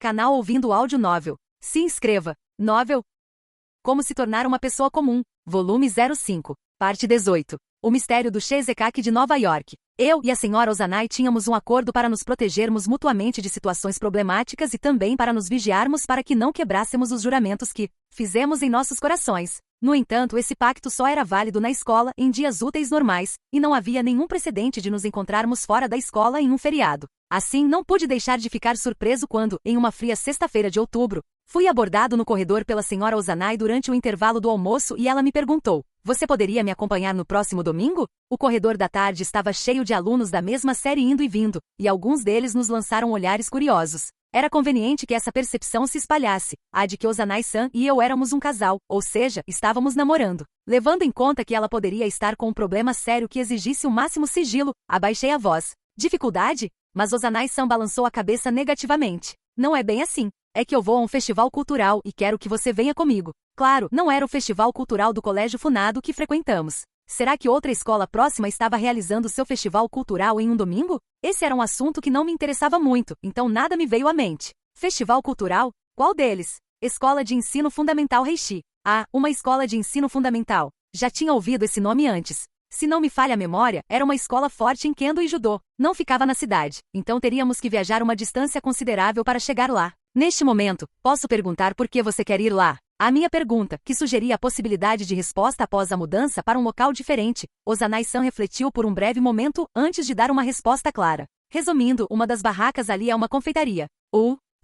Canal Ouvindo Áudio Novel. Se inscreva. Novel. Como se tornar uma pessoa comum. Volume 05. Parte 18. O mistério do Cheesecake de Nova York. Eu e a senhora Ozanai tínhamos um acordo para nos protegermos mutuamente de situações problemáticas e também para nos vigiarmos para que não quebrássemos os juramentos que fizemos em nossos corações. No entanto, esse pacto só era válido na escola em dias úteis normais, e não havia nenhum precedente de nos encontrarmos fora da escola em um feriado. Assim, não pude deixar de ficar surpreso quando, em uma fria sexta-feira de outubro, fui abordado no corredor pela senhora Ozanai durante o intervalo do almoço e ela me perguntou: "Você poderia me acompanhar no próximo domingo?" O corredor da tarde estava cheio de alunos da mesma série indo e vindo, e alguns deles nos lançaram olhares curiosos. Era conveniente que essa percepção se espalhasse, a de que Ozanai-san e eu éramos um casal, ou seja, estávamos namorando. Levando em conta que ela poderia estar com um problema sério que exigisse o máximo sigilo, abaixei a voz. "Dificuldade?" Mas Ozanai-san balançou a cabeça negativamente. "Não é bem assim. É que eu vou a um festival cultural e quero que você venha comigo." Claro, não era o festival cultural do Colégio Funado que frequentamos. Será que outra escola próxima estava realizando seu festival cultural em um domingo? Esse era um assunto que não me interessava muito, então nada me veio à mente. Festival cultural? Qual deles? Escola de Ensino Fundamental Reishi. Ah, uma escola de ensino fundamental. Já tinha ouvido esse nome antes. Se não me falha a memória, era uma escola forte em Kendo e Judô. Não ficava na cidade, então teríamos que viajar uma distância considerável para chegar lá. Neste momento, posso perguntar por que você quer ir lá? A minha pergunta, que sugeria a possibilidade de resposta após a mudança para um local diferente, Ozanai-san refletiu por um breve momento antes de dar uma resposta clara. Resumindo, uma das barracas ali é uma confeitaria.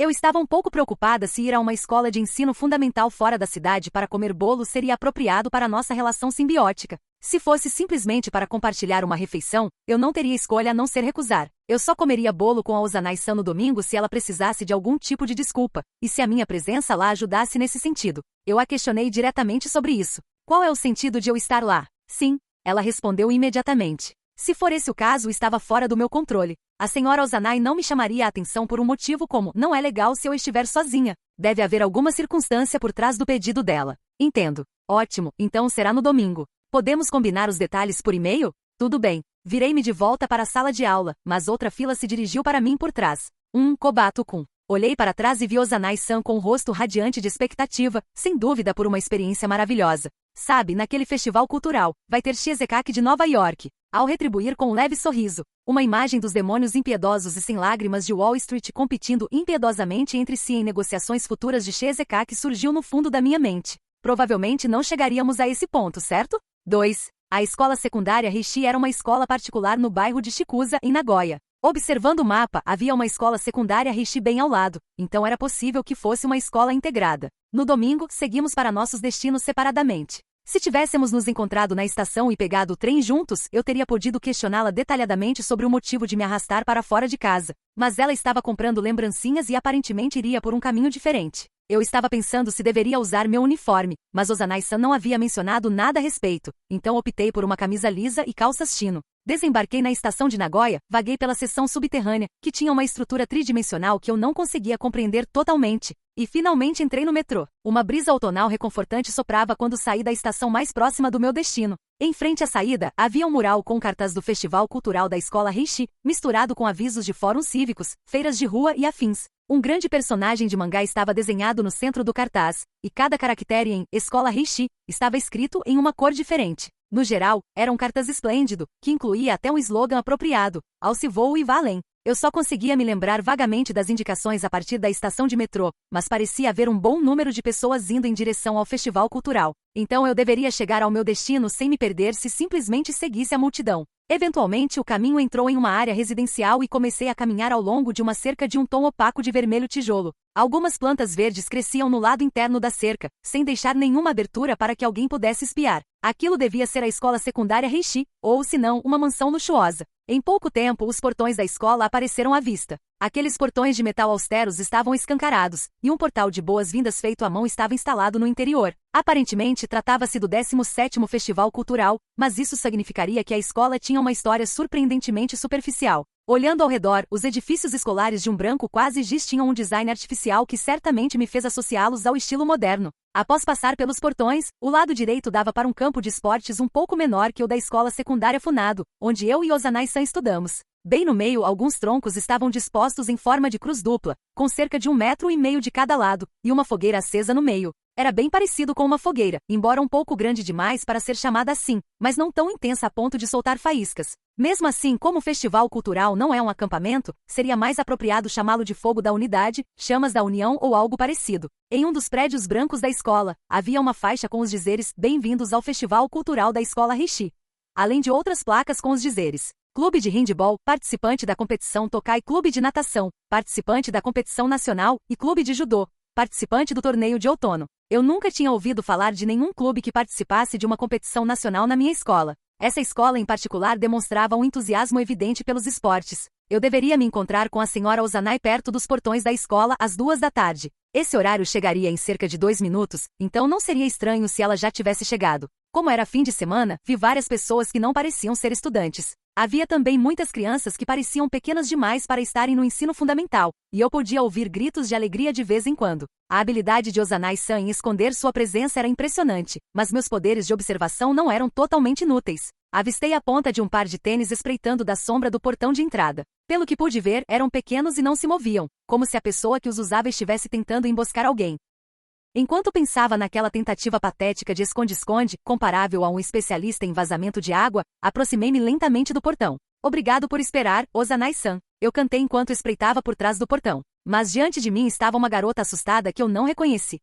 Eu estava um pouco preocupada se ir a uma escola de ensino fundamental fora da cidade para comer bolo seria apropriado para nossa relação simbiótica. Se fosse simplesmente para compartilhar uma refeição, eu não teria escolha a não ser recusar. Eu só comeria bolo com a Ozanai-san no domingo se ela precisasse de algum tipo de desculpa, e se a minha presença lá ajudasse nesse sentido. Eu a questionei diretamente sobre isso. "Qual é o sentido de eu estar lá?" "Sim," ela respondeu imediatamente. Se for esse o caso, estava fora do meu controle. A senhora Ozanai não me chamaria a atenção por um motivo como: "Não é legal se eu estiver sozinha." Deve haver alguma circunstância por trás do pedido dela. "Entendo." "Ótimo, então será no domingo. Podemos combinar os detalhes por e-mail?" "Tudo bem." Virei-me de volta para a sala de aula, mas outra fila se dirigiu para mim por trás. Kobato-kun. Olhei para trás e vi Ozanai-san com o rosto radiante de expectativa, sem dúvida por uma experiência maravilhosa. "Sabe, naquele festival cultural, vai ter Cheesecake de Nova York." Ao retribuir com um leve sorriso, uma imagem dos demônios impiedosos e sem lágrimas de Wall Street competindo impiedosamente entre si em negociações futuras de Cheesecake surgiu no fundo da minha mente. Provavelmente não chegaríamos a esse ponto, certo? 2. A escola secundária Reishi era uma escola particular no bairro de Shikusa, em Nagoya. Observando o mapa, havia uma escola secundária Reishi bem ao lado, então era possível que fosse uma escola integrada. No domingo, seguimos para nossos destinos separadamente. Se tivéssemos nos encontrado na estação e pegado o trem juntos, eu teria podido questioná-la detalhadamente sobre o motivo de me arrastar para fora de casa. Mas ela estava comprando lembrancinhas e aparentemente iria por um caminho diferente. Eu estava pensando se deveria usar meu uniforme, mas Ozanai-san não havia mencionado nada a respeito, então optei por uma camisa lisa e calças chino. Desembarquei na estação de Nagoya, vaguei pela seção subterrânea, que tinha uma estrutura tridimensional que eu não conseguia compreender totalmente, e finalmente entrei no metrô. Uma brisa outonal reconfortante soprava quando saí da estação mais próxima do meu destino. Em frente à saída, havia um mural com cartaz do Festival Cultural da Escola Reishi, misturado com avisos de fóruns cívicos, feiras de rua e afins. Um grande personagem de mangá estava desenhado no centro do cartaz, e cada caractere em Escola Reishi estava escrito em uma cor diferente. No geral, era um cartaz esplêndido, que incluía até um slogan apropriado: "Alce voo e vá além." Eu só conseguia me lembrar vagamente das indicações a partir da estação de metrô, mas parecia haver um bom número de pessoas indo em direção ao festival cultural. Então eu deveria chegar ao meu destino sem me perder se simplesmente seguisse a multidão. Eventualmente o caminho entrou em uma área residencial e comecei a caminhar ao longo de uma cerca de um tom opaco de vermelho tijolo. Algumas plantas verdes cresciam no lado interno da cerca, sem deixar nenhuma abertura para que alguém pudesse espiar. Aquilo devia ser a escola secundária Reishi, ou se não, uma mansão luxuosa. Em pouco tempo os portões da escola apareceram à vista. Aqueles portões de metal austeros estavam escancarados, e um portal de boas-vindas feito à mão estava instalado no interior. Aparentemente tratava-se do 17º Festival Cultural, mas isso significaria que a escola tinha uma história surpreendentemente superficial. Olhando ao redor, os edifícios escolares de um branco quase giz tinham um design artificial que certamente me fez associá-los ao estilo moderno. Após passar pelos portões, o lado direito dava para um campo de esportes um pouco menor que o da escola secundária Funado, onde eu e Ozanai-san estudamos. Bem no meio, alguns troncos estavam dispostos em forma de cruz dupla, com cerca de 1,5 m de cada lado, e uma fogueira acesa no meio. Era bem parecido com uma fogueira, embora um pouco grande demais para ser chamada assim, mas não tão intensa a ponto de soltar faíscas. Mesmo assim, como o festival cultural não é um acampamento, seria mais apropriado chamá-lo de fogo da unidade, chamas da união ou algo parecido. Em um dos prédios brancos da escola, havia uma faixa com os dizeres "Bem-vindos ao Festival Cultural da Escola Rishi", além de outras placas com os dizeres Clube de Handball, participante da competição Tokai, Clube de Natação, participante da competição nacional, e Clube de Judô, participante do torneio de outono. Eu nunca tinha ouvido falar de nenhum clube que participasse de uma competição nacional na minha escola. Essa escola em particular demonstrava um entusiasmo evidente pelos esportes. Eu deveria me encontrar com a senhora Ozanai perto dos portões da escola às 2 da tarde. Esse horário chegaria em cerca de 2 minutos, então não seria estranho se ela já tivesse chegado. Como era fim de semana, vi várias pessoas que não pareciam ser estudantes. Havia também muitas crianças que pareciam pequenas demais para estarem no ensino fundamental, e eu podia ouvir gritos de alegria de vez em quando. A habilidade de Ozanai-san em esconder sua presença era impressionante, mas meus poderes de observação não eram totalmente inúteis. Avistei a ponta de um par de tênis espreitando da sombra do portão de entrada. Pelo que pude ver, eram pequenos e não se moviam, como se a pessoa que os usava estivesse tentando emboscar alguém. Enquanto pensava naquela tentativa patética de esconde-esconde, comparável a um especialista em vazamento de água, aproximei-me lentamente do portão. Obrigado por esperar, Ozanai-san. Eu cantei enquanto espreitava por trás do portão. Mas diante de mim estava uma garota assustada que eu não reconheci.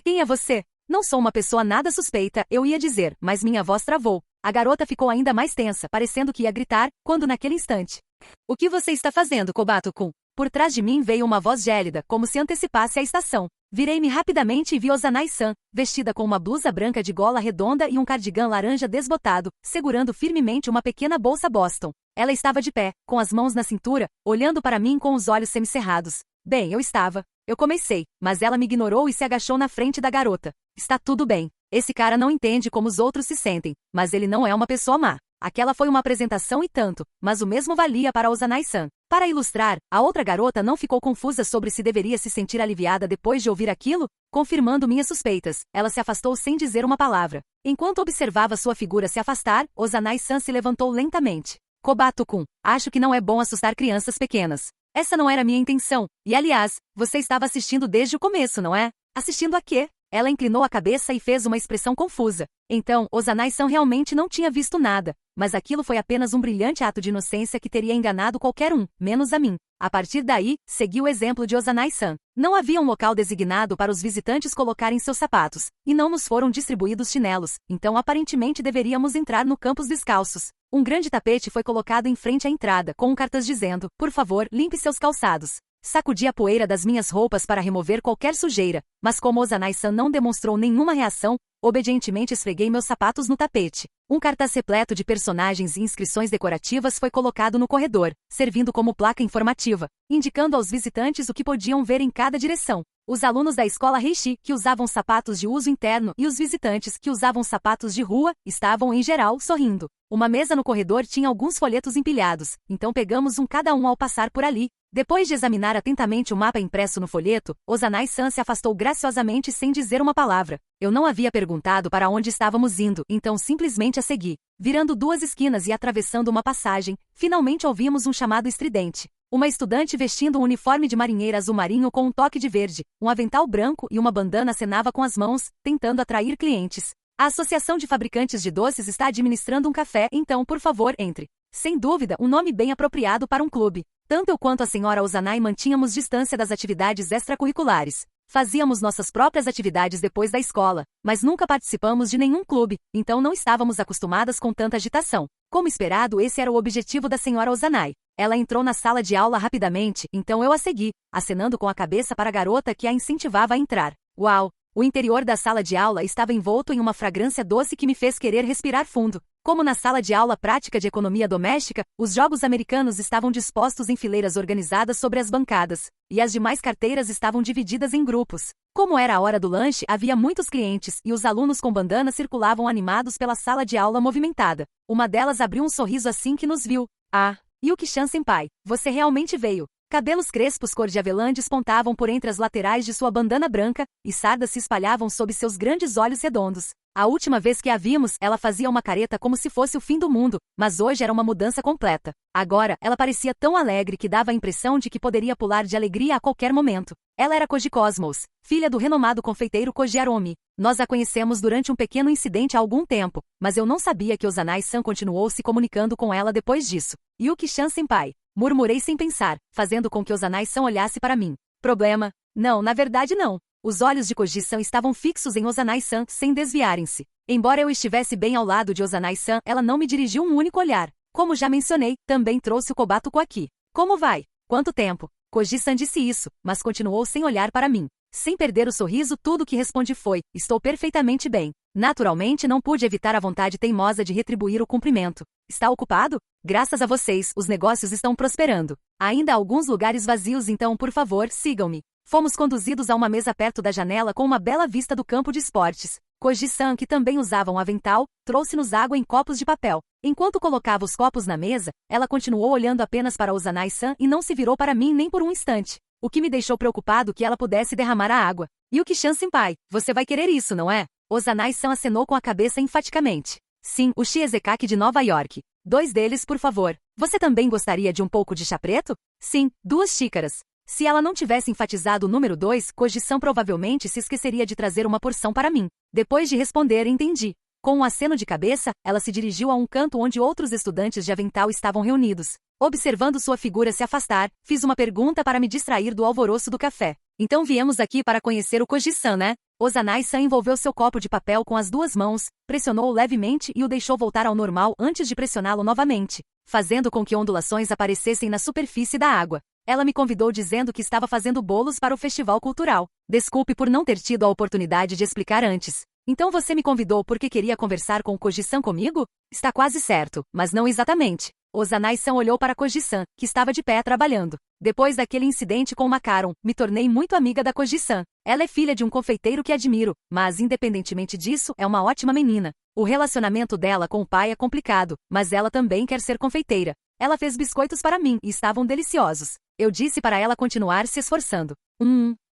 Quem é você? Não sou uma pessoa nada suspeita, eu ia dizer, mas minha voz travou. A garota ficou ainda mais tensa, parecendo que ia gritar, quando naquele instante. O que você está fazendo, Kobato-kun? Por trás de mim veio uma voz gélida, como se antecipasse a estação. Virei-me rapidamente e vi Ozanai-san, vestida com uma blusa branca de gola redonda e um cardigã laranja desbotado, segurando firmemente uma pequena bolsa Boston. Ela estava de pé, com as mãos na cintura, olhando para mim com os olhos semicerrados. Bem, eu estava. Eu comecei, mas ela me ignorou e se agachou na frente da garota. Está tudo bem. Esse cara não entende como os outros se sentem, mas ele não é uma pessoa má. Aquela foi uma apresentação e tanto, mas o mesmo valia para Ozanai-san. Para ilustrar, a outra garota não ficou confusa sobre se deveria se sentir aliviada depois de ouvir aquilo, confirmando minhas suspeitas. Ela se afastou sem dizer uma palavra. Enquanto observava sua figura se afastar, Ozanai-san se levantou lentamente. Kobato-kun, acho que não é bom assustar crianças pequenas. Essa não era minha intenção, e aliás, você estava assistindo desde o começo, não é? Assistindo a quê? Ela inclinou a cabeça e fez uma expressão confusa. Então, Ozanai-san realmente não tinha visto nada, mas aquilo foi apenas um brilhante ato de inocência que teria enganado qualquer um, menos a mim. A partir daí, segui o exemplo de Ozanai-san. Não havia um local designado para os visitantes colocarem seus sapatos, e não nos foram distribuídos chinelos, então aparentemente deveríamos entrar no campus descalços. Um grande tapete foi colocado em frente à entrada, com um cartaz dizendo, por favor, limpe seus calçados. Sacudi a poeira das minhas roupas para remover qualquer sujeira, mas como Ozanai-san não demonstrou nenhuma reação, obedientemente esfreguei meus sapatos no tapete. Um cartaz repleto de personagens e inscrições decorativas foi colocado no corredor, servindo como placa informativa, indicando aos visitantes o que podiam ver em cada direção. Os alunos da escola Rishi, que usavam sapatos de uso interno, e os visitantes, que usavam sapatos de rua, estavam, em geral, sorrindo. Uma mesa no corredor tinha alguns folhetos empilhados, então pegamos um cada um ao passar por ali. Depois de examinar atentamente o mapa impresso no folheto, Ozanai-san se afastou graciosamente sem dizer uma palavra. Eu não havia perguntado para onde estávamos indo, então simplesmente a segui. Virando 2 esquinas e atravessando uma passagem, finalmente ouvimos um chamado estridente. Uma estudante vestindo um uniforme de marinheira azul marinho com um toque de verde, um avental branco e uma bandana acenava com as mãos, tentando atrair clientes. A Associação de Fabricantes de Doces está administrando um café, então por favor, entre. Sem dúvida, um nome bem apropriado para um clube. Tanto eu quanto a senhora Ozanai mantínhamos distância das atividades extracurriculares. Fazíamos nossas próprias atividades depois da escola, mas nunca participamos de nenhum clube, então não estávamos acostumadas com tanta agitação. Como esperado, esse era o objetivo da senhora Ozanai. Ela entrou na sala de aula rapidamente, então eu a segui, acenando com a cabeça para a garota que a incentivava a entrar. Uau! O interior da sala de aula estava envolto em uma fragrância doce que me fez querer respirar fundo. Como na sala de aula prática de economia doméstica, os jogos americanos estavam dispostos em fileiras organizadas sobre as bancadas, e as demais carteiras estavam divididas em grupos. Como era a hora do lanche, havia muitos clientes, e os alunos com bandana circulavam animados pela sala de aula movimentada. Uma delas abriu um sorriso assim que nos viu. Ah, Yuki-chan senpai, você realmente veio. Cabelos crespos cor de avelã despontavam por entre as laterais de sua bandana branca, e sardas se espalhavam sob seus grandes olhos redondos. A última vez que a vimos, ela fazia uma careta como se fosse o fim do mundo, mas hoje era uma mudança completa. Agora, ela parecia tão alegre que dava a impressão de que poderia pular de alegria a qualquer momento. Ela era Koji Cosmos, filha do renomado confeiteiro Koji Aromi. Nós a conhecemos durante um pequeno incidente há algum tempo, mas eu não sabia que Ozanai-san continuou se comunicando com ela depois disso. Yuki-chan senpai, murmurei sem pensar, fazendo com que Ozanai-san olhasse para mim. Problema? Não, na verdade não. Os olhos de Koji-san estavam fixos em Ozanai-san, sem desviarem-se. Embora eu estivesse bem ao lado de Ozanai-san, ela não me dirigiu um único olhar. Como já mencionei, também trouxe o Kobato aqui. Como vai? Quanto tempo? Koji-san disse isso, mas continuou sem olhar para mim. Sem perder o sorriso, tudo o que respondi foi: estou perfeitamente bem. Naturalmente não pude evitar a vontade teimosa de retribuir o cumprimento. Está ocupado? Graças a vocês, os negócios estão prosperando. Ainda há alguns lugares vazios, então por favor, sigam-me. Fomos conduzidos a uma mesa perto da janela com uma bela vista do campo de esportes. Koji-san, que também usava um avental, trouxe-nos água em copos de papel. Enquanto colocava os copos na mesa, ela continuou olhando apenas para Ozanai-san e não se virou para mim nem por um instante. O que me deixou preocupado que ela pudesse derramar a água. Yuki-chan senpai, você vai querer isso, não é? Ozanai-san acenou com a cabeça enfaticamente. Sim, o Shiezekaki de Nova York. 2 deles, por favor. Você também gostaria de um pouco de chá preto? Sim, 2 xícaras. Se ela não tivesse enfatizado o número 2, Koji-san provavelmente se esqueceria de trazer uma porção para mim. Depois de responder, entendi. Com um aceno de cabeça, ela se dirigiu a um canto onde outros estudantes de avental estavam reunidos. Observando sua figura se afastar, fiz uma pergunta para me distrair do alvoroço do café. Então viemos aqui para conhecer o Koji-san, né? Ozanai-san envolveu seu copo de papel com as 2 mãos, pressionou-o levemente e o deixou voltar ao normal antes de pressioná-lo novamente, fazendo com que ondulações aparecessem na superfície da água. Ela me convidou dizendo que estava fazendo bolos para o festival cultural. Desculpe por não ter tido a oportunidade de explicar antes. Então você me convidou porque queria conversar com o Koji-san comigo? Está quase certo, mas não exatamente. Ozanai-san olhou para Koji-san, que estava de pé trabalhando. Depois daquele incidente com Macaron, me tornei muito amiga da Koji-san. Ela é filha de um confeiteiro que admiro, mas independentemente disso, é uma ótima menina. O relacionamento dela com o pai é complicado, mas ela também quer ser confeiteira. Ela fez biscoitos para mim e estavam deliciosos. Eu disse para ela continuar se esforçando.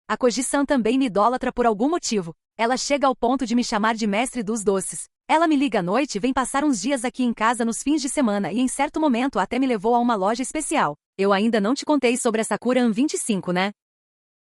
A Koji-san também me idolatra por algum motivo. Ela chega ao ponto de me chamar de mestre dos doces. Ela me liga à noite e vem passar uns dias aqui em casa nos fins de semana e em certo momento até me levou a uma loja especial. Eu ainda não te contei sobre a Sakura 25, né?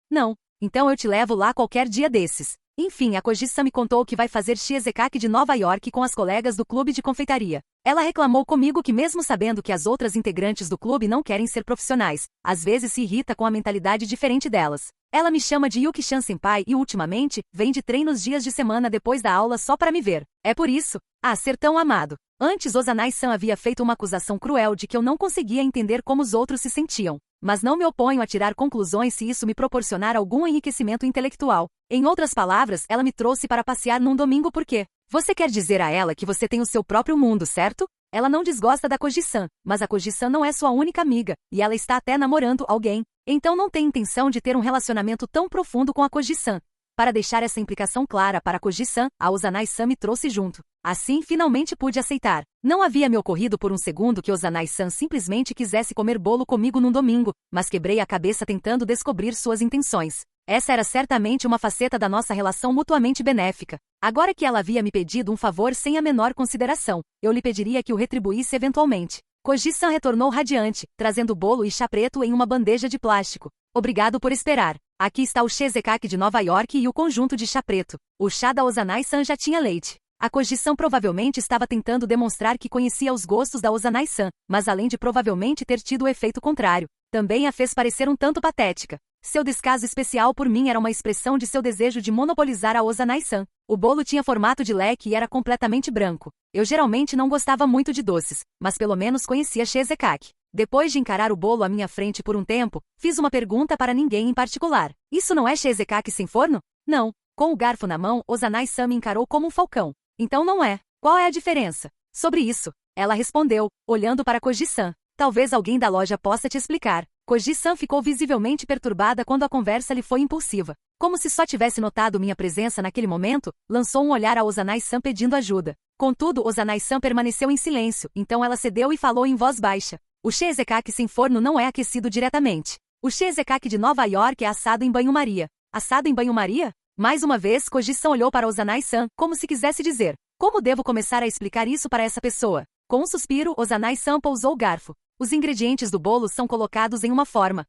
Não. Então eu te levo lá qualquer dia desses. Enfim, a Koji-san me contou que vai fazer Shiezekaki de Nova York com as colegas do clube de confeitaria. Ela reclamou comigo que mesmo sabendo que as outras integrantes do clube não querem ser profissionais, às vezes se irrita com a mentalidade diferente delas. Ela me chama de Yuki-chan senpai e ultimamente, vem de treinos dias de semana depois da aula só para me ver. É por isso. Ser tão amado. Antes Ozanai-san havia feito uma acusação cruel de que eu não conseguia entender como os outros se sentiam. Mas não me oponho a tirar conclusões se isso me proporcionar algum enriquecimento intelectual. Em outras palavras, ela me trouxe para passear num domingo porque você quer dizer a ela que você tem o seu próprio mundo, certo? Ela não desgosta da Koji-san, mas a Koji-san não é sua única amiga, e ela está até namorando alguém. Então não tem intenção de ter um relacionamento tão profundo com a Koji-san. Para deixar essa implicação clara para a Koji-san, a Ozanai-san me trouxe junto. Assim, finalmente pude aceitar. Não havia me ocorrido por um segundo que Ozanai-san simplesmente quisesse comer bolo comigo num domingo, mas quebrei a cabeça tentando descobrir suas intenções. Essa era certamente uma faceta da nossa relação mutuamente benéfica. Agora que ela havia me pedido um favor sem a menor consideração, eu lhe pediria que o retribuísse eventualmente. Koji-san retornou radiante, trazendo bolo e chá preto em uma bandeja de plástico. Obrigado por esperar. Aqui está o Shiezekaki de Nova York e o conjunto de chá preto. O chá da Ozanai-san já tinha leite. A Koji-san provavelmente estava tentando demonstrar que conhecia os gostos da Ozanai-san, mas além de provavelmente ter tido o efeito contrário, também a fez parecer um tanto patética. Seu descaso especial por mim era uma expressão de seu desejo de monopolizar a Ozanai-san. O bolo tinha formato de leque e era completamente branco. Eu geralmente não gostava muito de doces, mas pelo menos conhecia Shiezekaki. Depois de encarar o bolo à minha frente por um tempo, fiz uma pergunta para ninguém em particular. Isso não é Shiezekaki sem forno? Não. Com o garfo na mão, Ozanai-san me encarou como um falcão. Então não é. Qual é a diferença? Sobre isso, ela respondeu, olhando para Koji-san. Talvez alguém da loja possa te explicar. Koji-san ficou visivelmente perturbada quando a conversa lhe foi impulsiva. Como se só tivesse notado minha presença naquele momento, lançou um olhar a Ozanai-san pedindo ajuda. Contudo, Ozanai-san permaneceu em silêncio, então ela cedeu e falou em voz baixa. O Shiezekaki sem forno não é aquecido diretamente. O cheesecake de Nova York é assado em banho-maria. Assado em banho-maria? Mais uma vez, Koji-san olhou para Ozanai-san, como se quisesse dizer: como devo começar a explicar isso para essa pessoa? Com um suspiro, Ozanai-san pousou o garfo. Os ingredientes do bolo são colocados em uma forma.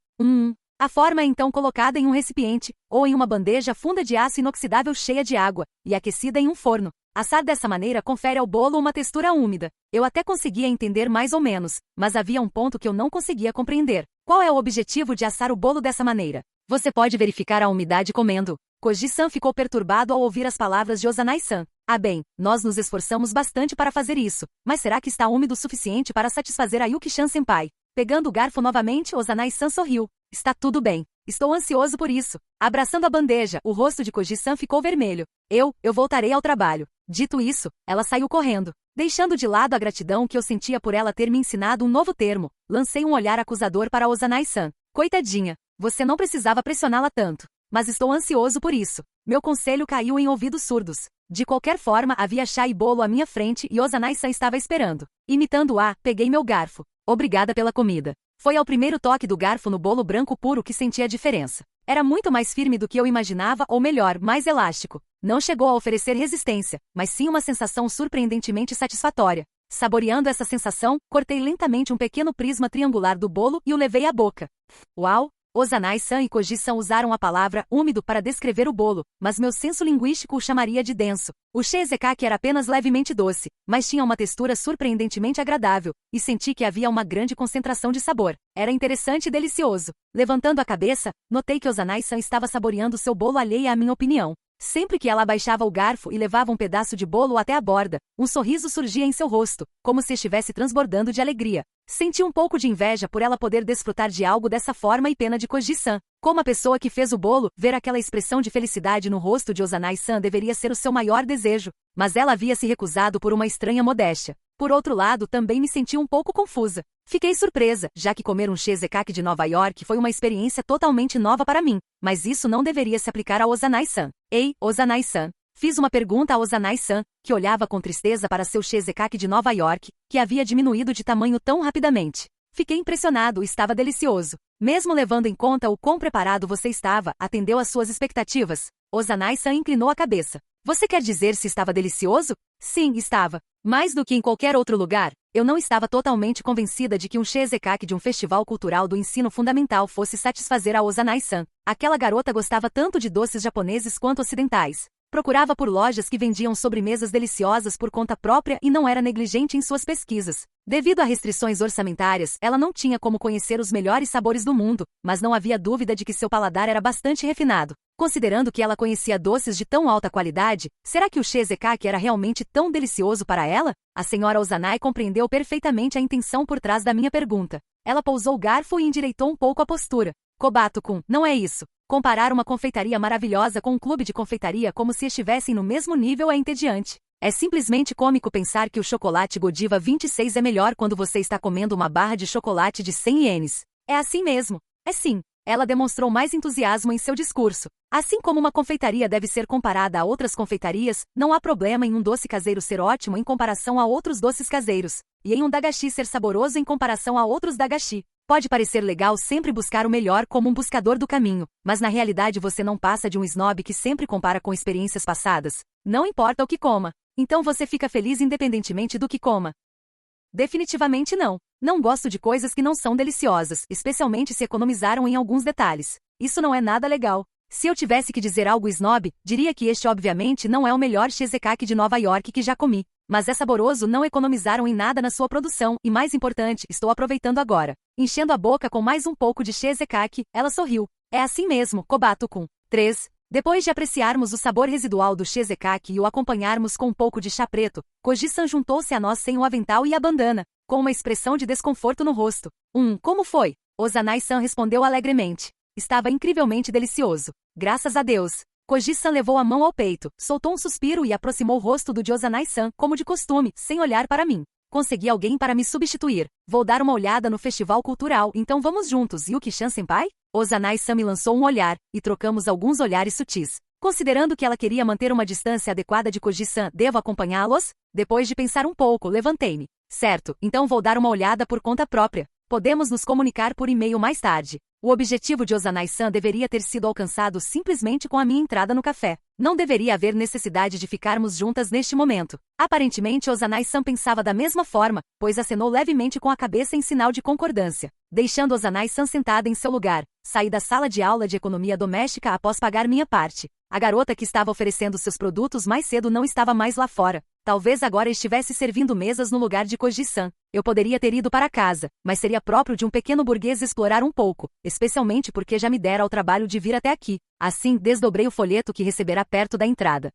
A forma é então colocada em um recipiente, ou em uma bandeja funda de aço inoxidável cheia de água, e aquecida em um forno. Assar dessa maneira confere ao bolo uma textura úmida. Eu até conseguia entender mais ou menos, mas havia um ponto que eu não conseguia compreender. Qual é o objetivo de assar o bolo dessa maneira? Você pode verificar a umidade comendo. Koji-san ficou perturbado ao ouvir as palavras de Ozanai-san. Ah bem, nós nos esforçamos bastante para fazer isso, mas será que está úmido o suficiente para satisfazer a Yuki-chan senpai? Pegando o garfo novamente, Ozanai-san sorriu. Está tudo bem. Estou ansioso por isso. Abraçando a bandeja, o rosto de Koji-san ficou vermelho. Eu voltarei ao trabalho. Dito isso, ela saiu correndo. Deixando de lado a gratidão que eu sentia por ela ter me ensinado um novo termo, lancei um olhar acusador para Ozanai-san. Coitadinha, você não precisava pressioná-la tanto. Mas estou ansioso por isso. Meu conselho caiu em ouvidos surdos. De qualquer forma, havia chá e bolo à minha frente e Ozanai-san estava esperando. Imitando-a, peguei meu garfo. Obrigada pela comida. Foi ao primeiro toque do garfo no bolo branco puro que senti a diferença. Era muito mais firme do que eu imaginava, ou melhor, mais elástico. Não chegou a oferecer resistência, mas sim uma sensação surpreendentemente satisfatória. Saboreando essa sensação, cortei lentamente um pequeno prisma triangular do bolo e o levei à boca. Uau! Ozanai-san e Koji-san usaram a palavra úmido para descrever o bolo, mas meu senso linguístico o chamaria de denso. O cheesecake era apenas levemente doce, mas tinha uma textura surpreendentemente agradável, e senti que havia uma grande concentração de sabor. Era interessante e delicioso. Levantando a cabeça, notei que Ozanai-san estava saboreando seu bolo alheia à minha opinião. Sempre que ela abaixava o garfo e levava um pedaço de bolo até a borda, um sorriso surgia em seu rosto, como se estivesse transbordando de alegria. Senti um pouco de inveja por ela poder desfrutar de algo dessa forma e pena de Koji-san. Como a pessoa que fez o bolo, ver aquela expressão de felicidade no rosto de Ozanai-san deveria ser o seu maior desejo, mas ela havia se recusado por uma estranha modéstia. Por outro lado, também me senti um pouco confusa. Fiquei surpresa, já que comer um cheesecake de Nova York foi uma experiência totalmente nova para mim, mas isso não deveria se aplicar a Ozanai-san. Ei, Ozanai-san. Fiz uma pergunta a Ozanai-san, que olhava com tristeza para seu cheesecake de Nova York, que havia diminuído de tamanho tão rapidamente. Fiquei impressionado, estava delicioso. Mesmo levando em conta o quão preparado você estava, atendeu às suas expectativas. Ozanai-san inclinou a cabeça. Você quer dizer se estava delicioso? Sim, estava. Mais do que em qualquer outro lugar, eu não estava totalmente convencida de que um cheesecake de um festival cultural do ensino fundamental fosse satisfazer a Ozanai-san. Aquela garota gostava tanto de doces japoneses quanto ocidentais. Procurava por lojas que vendiam sobremesas deliciosas por conta própria e não era negligente em suas pesquisas. Devido a restrições orçamentárias, ela não tinha como conhecer os melhores sabores do mundo, mas não havia dúvida de que seu paladar era bastante refinado. Considerando que ela conhecia doces de tão alta qualidade, será que o cheesecake era realmente tão delicioso para ela? A senhora Ozanai compreendeu perfeitamente a intenção por trás da minha pergunta. Ela pousou o garfo e endireitou um pouco a postura. Kobato-kun, não é isso. Comparar uma confeitaria maravilhosa com um clube de confeitaria como se estivessem no mesmo nível é entediante. É simplesmente cômico pensar que o chocolate Godiva 26 é melhor quando você está comendo uma barra de chocolate de 100 ienes. É assim mesmo. É sim. Ela demonstrou mais entusiasmo em seu discurso. Assim como uma confeitaria deve ser comparada a outras confeitarias, não há problema em um doce caseiro ser ótimo em comparação a outros doces caseiros, e em um dagashi ser saboroso em comparação a outros dagashi. Pode parecer legal sempre buscar o melhor como um buscador do caminho, mas na realidade você não passa de um snob que sempre compara com experiências passadas. Não importa o que coma. Então você fica feliz independentemente do que coma. Definitivamente não. Não gosto de coisas que não são deliciosas, especialmente se economizaram em alguns detalhes. Isso não é nada legal. Se eu tivesse que dizer algo snob, diria que este obviamente não é o melhor cheesecake de Nova York que já comi. Mas é saboroso, não economizaram em nada na sua produção, e mais importante, estou aproveitando agora. Enchendo a boca com mais um pouco de cheesecake, ela sorriu. É assim mesmo, Kobato-kun. 3. Depois de apreciarmos o sabor residual do cheesecake e o acompanharmos com um pouco de chá preto, Koji-san juntou-se a nós sem o avental e a bandana, com uma expressão de desconforto no rosto. Como foi? Ozanai-san respondeu alegremente. Estava incrivelmente delicioso. Graças a Deus. Koji-san levou a mão ao peito, soltou um suspiro e aproximou o rosto do de Ozanai-san, como de costume, sem olhar para mim. Consegui alguém para me substituir. Vou dar uma olhada no festival cultural, então vamos juntos, Yuki-chan senpai? Ozanai-san me lançou um olhar, e trocamos alguns olhares sutis. Considerando que ela queria manter uma distância adequada de Koji-san, devo acompanhá-los? Depois de pensar um pouco, levantei-me. Certo, então vou dar uma olhada por conta própria. Podemos nos comunicar por e-mail mais tarde. O objetivo de Ozanai-san deveria ter sido alcançado simplesmente com a minha entrada no café. Não deveria haver necessidade de ficarmos juntas neste momento. Aparentemente Ozanai-san pensava da mesma forma, pois acenou levemente com a cabeça em sinal de concordância. Deixando Ozanai-san sentada em seu lugar, saí da sala de aula de economia doméstica após pagar minha parte. A garota que estava oferecendo seus produtos mais cedo não estava mais lá fora. Talvez agora estivesse servindo mesas no lugar de Koji-san. Eu poderia ter ido para casa, mas seria próprio de um pequeno burguês explorar um pouco, especialmente porque já me dera ao trabalho de vir até aqui. Assim, desdobrei o folheto que receberá perto da entrada.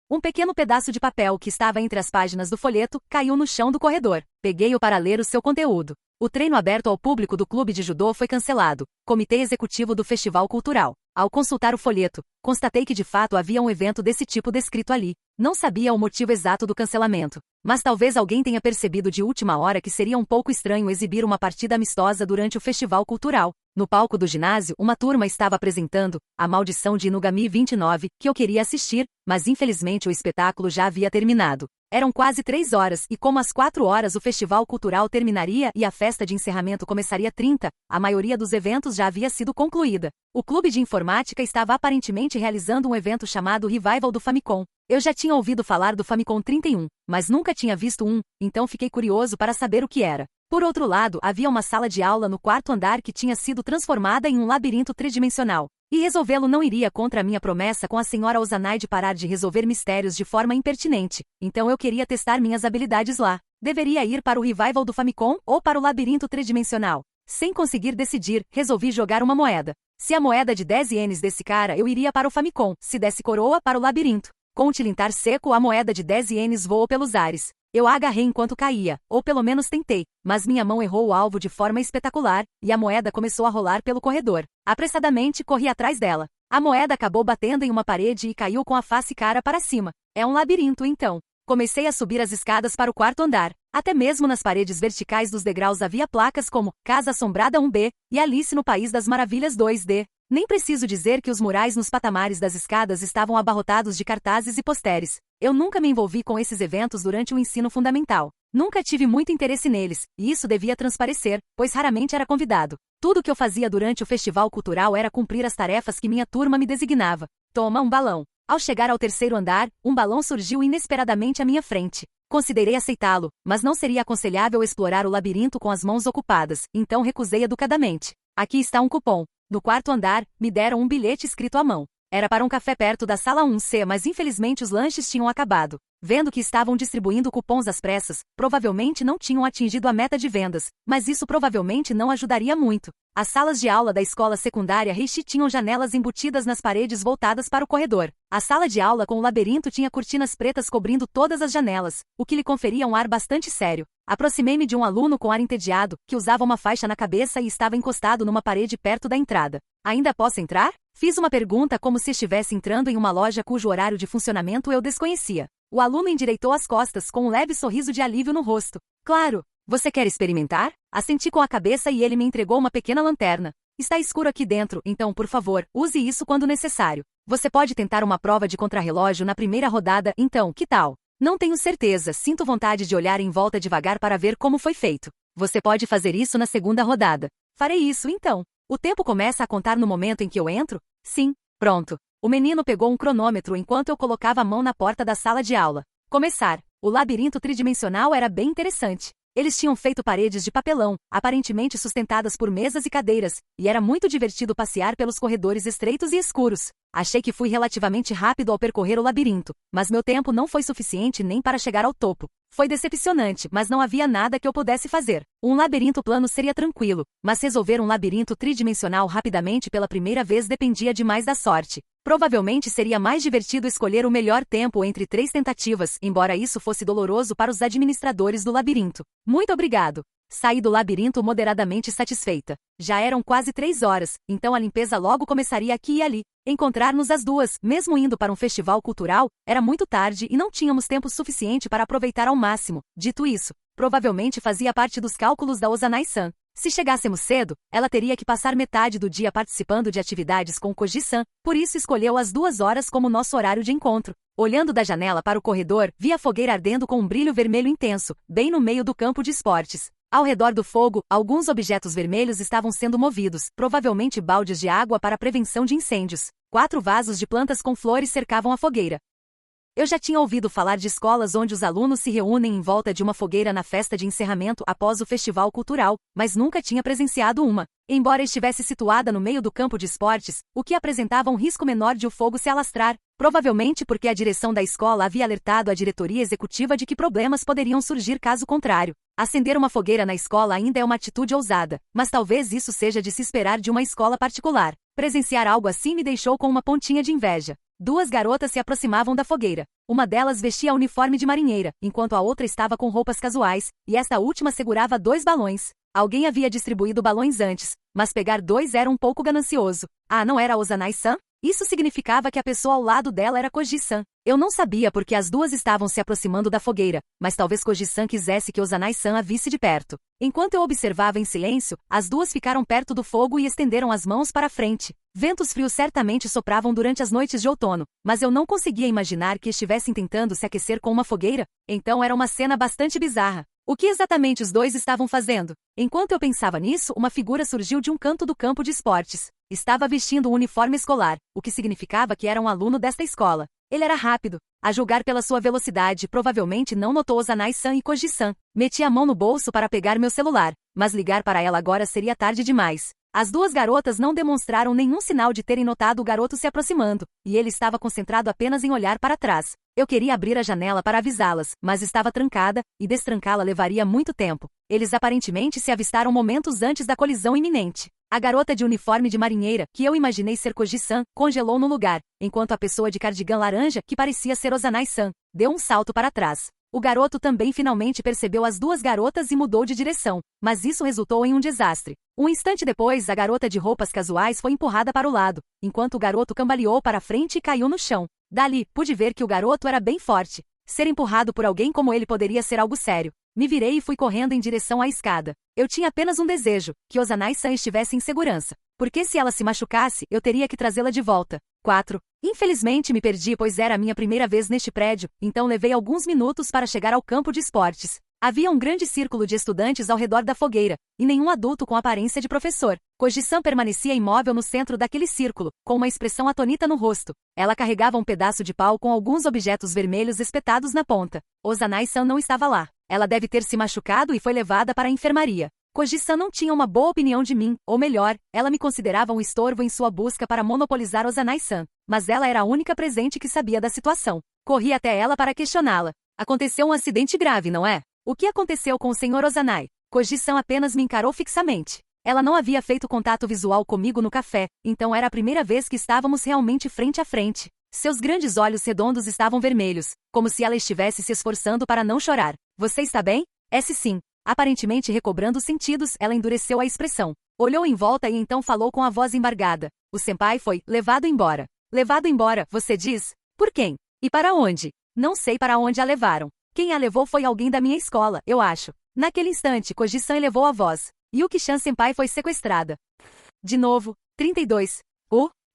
Um pequeno pedaço de papel que estava entre as páginas do folheto caiu no chão do corredor. Peguei-o para ler o seu conteúdo. O treino aberto ao público do clube de judô foi cancelado. Comitê executivo do Festival Cultural. Ao consultar o folheto, constatei que de fato havia um evento desse tipo descrito ali. Não sabia o motivo exato do cancelamento, mas talvez alguém tenha percebido de última hora que seria um pouco estranho exibir uma partida amistosa durante o Festival Cultural. No palco do ginásio, uma turma estava apresentando A Maldição de Inugami 29, que eu queria assistir, mas infelizmente o espetáculo já havia terminado. Eram quase 3 horas e como às 4 horas o Festival Cultural terminaria e a festa de encerramento começaria 30, a maioria dos eventos já havia sido concluída. O clube de informática estava aparentemente realizando um evento chamado Revival do Famicom. Eu já tinha ouvido falar do Famicom 31, mas nunca tinha visto um, então fiquei curioso para saber o que era. Por outro lado, havia uma sala de aula no 4º andar que tinha sido transformada em um labirinto tridimensional. E resolvê-lo não iria contra a minha promessa com a senhora Ozanai de parar de resolver mistérios de forma impertinente. Então eu queria testar minhas habilidades lá. Deveria ir para o Revival do Famicom ou para o labirinto tridimensional? Sem conseguir decidir, resolvi jogar uma moeda. Se a moeda de 10 ienes desse cara, eu iria para o Famicom. Se desse coroa, para o labirinto. Com o tilintar seco, a moeda de 10 ienes voou pelos ares. Eu a agarrei enquanto caía, ou pelo menos tentei, mas minha mão errou o alvo de forma espetacular, e a moeda começou a rolar pelo corredor. Apressadamente, corri atrás dela. A moeda acabou batendo em uma parede e caiu com a face cara para cima. É um labirinto, então. Comecei a subir as escadas para o 4º andar. Até mesmo nas paredes verticais dos degraus havia placas como Casa Assombrada 1B e Alice no País das Maravilhas 2D. Nem preciso dizer que os murais nos patamares das escadas estavam abarrotados de cartazes e posteres. Eu nunca me envolvi com esses eventos durante o ensino fundamental. Nunca tive muito interesse neles, e isso devia transparecer, pois raramente era convidado. Tudo o que eu fazia durante o festival cultural era cumprir as tarefas que minha turma me designava. Toma um balão. Ao chegar ao 3º andar, um balão surgiu inesperadamente à minha frente. Considerei aceitá-lo, mas não seria aconselhável explorar o labirinto com as mãos ocupadas, então recusei educadamente. Aqui está um cupom. No 4º andar, me deram um bilhete escrito à mão. Era para um café perto da sala 1C, mas infelizmente os lanches tinham acabado. Vendo que estavam distribuindo cupons às pressas, provavelmente não tinham atingido a meta de vendas, mas isso provavelmente não ajudaria muito. As salas de aula da escola secundária Reishi tinham janelas embutidas nas paredes voltadas para o corredor. A sala de aula com o labirinto tinha cortinas pretas cobrindo todas as janelas, o que lhe conferia um ar bastante sério. Aproximei-me de um aluno com ar entediado, que usava uma faixa na cabeça e estava encostado numa parede perto da entrada. Ainda posso entrar? Fiz uma pergunta como se estivesse entrando em uma loja cujo horário de funcionamento eu desconhecia. O aluno endireitou as costas com um leve sorriso de alívio no rosto. Claro! Você quer experimentar? Assenti com a cabeça e ele me entregou uma pequena lanterna. Está escuro aqui dentro, então por favor, use isso quando necessário. Você pode tentar uma prova de contrarrelógio na primeira rodada, então, que tal? Não tenho certeza, sinto vontade de olhar em volta devagar para ver como foi feito. Você pode fazer isso na segunda rodada. Farei isso, então. O tempo começa a contar no momento em que eu entro? Sim. Pronto. O menino pegou um cronômetro enquanto eu colocava a mão na porta da sala de aula. Começar. O labirinto tridimensional era bem interessante. Eles tinham feito paredes de papelão, aparentemente sustentadas por mesas e cadeiras, e era muito divertido passear pelos corredores estreitos e escuros. Achei que fui relativamente rápido ao percorrer o labirinto, mas meu tempo não foi suficiente nem para chegar ao topo. Foi decepcionante, mas não havia nada que eu pudesse fazer. Um labirinto plano seria tranquilo, mas resolver um labirinto tridimensional rapidamente pela primeira vez dependia demais da sorte. Provavelmente seria mais divertido escolher o melhor tempo entre 3 tentativas, embora isso fosse doloroso para os administradores do labirinto. Muito obrigado. Saí do labirinto moderadamente satisfeita. Já eram quase 3 horas, então a limpeza logo começaria aqui e ali. Encontrar-nos as duas, mesmo indo para um festival cultural, era muito tarde e não tínhamos tempo suficiente para aproveitar ao máximo. Dito isso, provavelmente fazia parte dos cálculos da Ozanai-san. Se chegássemos cedo, ela teria que passar metade do dia participando de atividades com Koji-san, por isso escolheu as 2 horas como nosso horário de encontro. Olhando da janela para o corredor, vi a fogueira ardendo com um brilho vermelho intenso, bem no meio do campo de esportes. Ao redor do fogo, alguns objetos vermelhos estavam sendo movidos, provavelmente baldes de água para a prevenção de incêndios. 4 vasos de plantas com flores cercavam a fogueira. Eu já tinha ouvido falar de escolas onde os alunos se reúnem em volta de uma fogueira na festa de encerramento após o festival cultural, mas nunca tinha presenciado uma. Embora estivesse situada no meio do campo de esportes, o que apresentava um risco menor de o fogo se alastrar, provavelmente porque a direção da escola havia alertado a diretoria executiva de que problemas poderiam surgir caso contrário. Acender uma fogueira na escola ainda é uma atitude ousada, mas talvez isso seja de se esperar de uma escola particular. Presenciar algo assim me deixou com uma pontinha de inveja. 2 garotas se aproximavam da fogueira. Uma delas vestia uniforme de marinheira, enquanto a outra estava com roupas casuais, e esta última segurava 2 balões. Alguém havia distribuído balões antes, mas pegar 2 era um pouco ganancioso. Ah, não era Ozanai-san? Isso significava que a pessoa ao lado dela era Koji-san. Eu não sabia porque as duas estavam se aproximando da fogueira, mas talvez Koji-san quisesse que Ozanai-san a visse de perto. Enquanto eu observava em silêncio, as duas ficaram perto do fogo e estenderam as mãos para a frente. Ventos frios certamente sopravam durante as noites de outono, mas eu não conseguia imaginar que estivessem tentando se aquecer com uma fogueira. Então era uma cena bastante bizarra. O que exatamente os dois estavam fazendo? Enquanto eu pensava nisso, uma figura surgiu de um canto do campo de esportes. Estava vestindo um uniforme escolar, o que significava que era um aluno desta escola. Ele era rápido. A julgar pela sua velocidade, provavelmente não notou Ozanai-san e Koji-san. Meti a mão no bolso para pegar meu celular, mas ligar para ela agora seria tarde demais. As 2 garotas não demonstraram nenhum sinal de terem notado o garoto se aproximando, e ele estava concentrado apenas em olhar para trás. Eu queria abrir a janela para avisá-las, mas estava trancada, e destrancá-la levaria muito tempo. Eles aparentemente se avistaram momentos antes da colisão iminente. A garota de uniforme de marinheira, que eu imaginei ser Koji-san, congelou no lugar, enquanto a pessoa de cardigã laranja, que parecia ser Ozanai-san, deu um salto para trás. O garoto também finalmente percebeu as 2 garotas e mudou de direção, mas isso resultou em um desastre. Um instante depois, a garota de roupas casuais foi empurrada para o lado, enquanto o garoto cambaleou para frente e caiu no chão. Dali, pude ver que o garoto era bem forte. Ser empurrado por alguém como ele poderia ser algo sério. Me virei e fui correndo em direção à escada. Eu tinha apenas um desejo, que Ozanai-san estivesse em segurança. Porque se ela se machucasse, eu teria que trazê-la de volta. 4. Infelizmente me perdi pois era a minha primeira vez neste prédio, então levei alguns minutos para chegar ao campo de esportes. Havia um grande círculo de estudantes ao redor da fogueira, e nenhum adulto com aparência de professor. Koji-san permanecia imóvel no centro daquele círculo, com uma expressão atonita no rosto. Ela carregava um pedaço de pau com alguns objetos vermelhos espetados na ponta. Ozanai-san não estava lá. Ela deve ter se machucado e foi levada para a enfermaria. Koji-san não tinha uma boa opinião de mim, ou melhor, ela me considerava um estorvo em sua busca para monopolizar Ozanai-san, mas ela era a única presente que sabia da situação. Corri até ela para questioná-la. Aconteceu um acidente grave, não é? O que aconteceu com o Sr. Ozanai? Koji-san apenas me encarou fixamente. Ela não havia feito contato visual comigo no café, então era a primeira vez que estávamos realmente frente a frente. Seus grandes olhos redondos estavam vermelhos, como se ela estivesse se esforçando para não chorar. Você está bem? Sim. Aparentemente recobrando os sentidos, ela endureceu a expressão. Olhou em volta e então falou com a voz embargada. O senpai foi levado embora. Levado embora, você diz? Por quem? E para onde? Não sei para onde a levaram. Quem a levou foi alguém da minha escola, eu acho. Naquele instante, Koji-san elevou a voz. Yuki-chan senpai foi sequestrada. De novo, 32.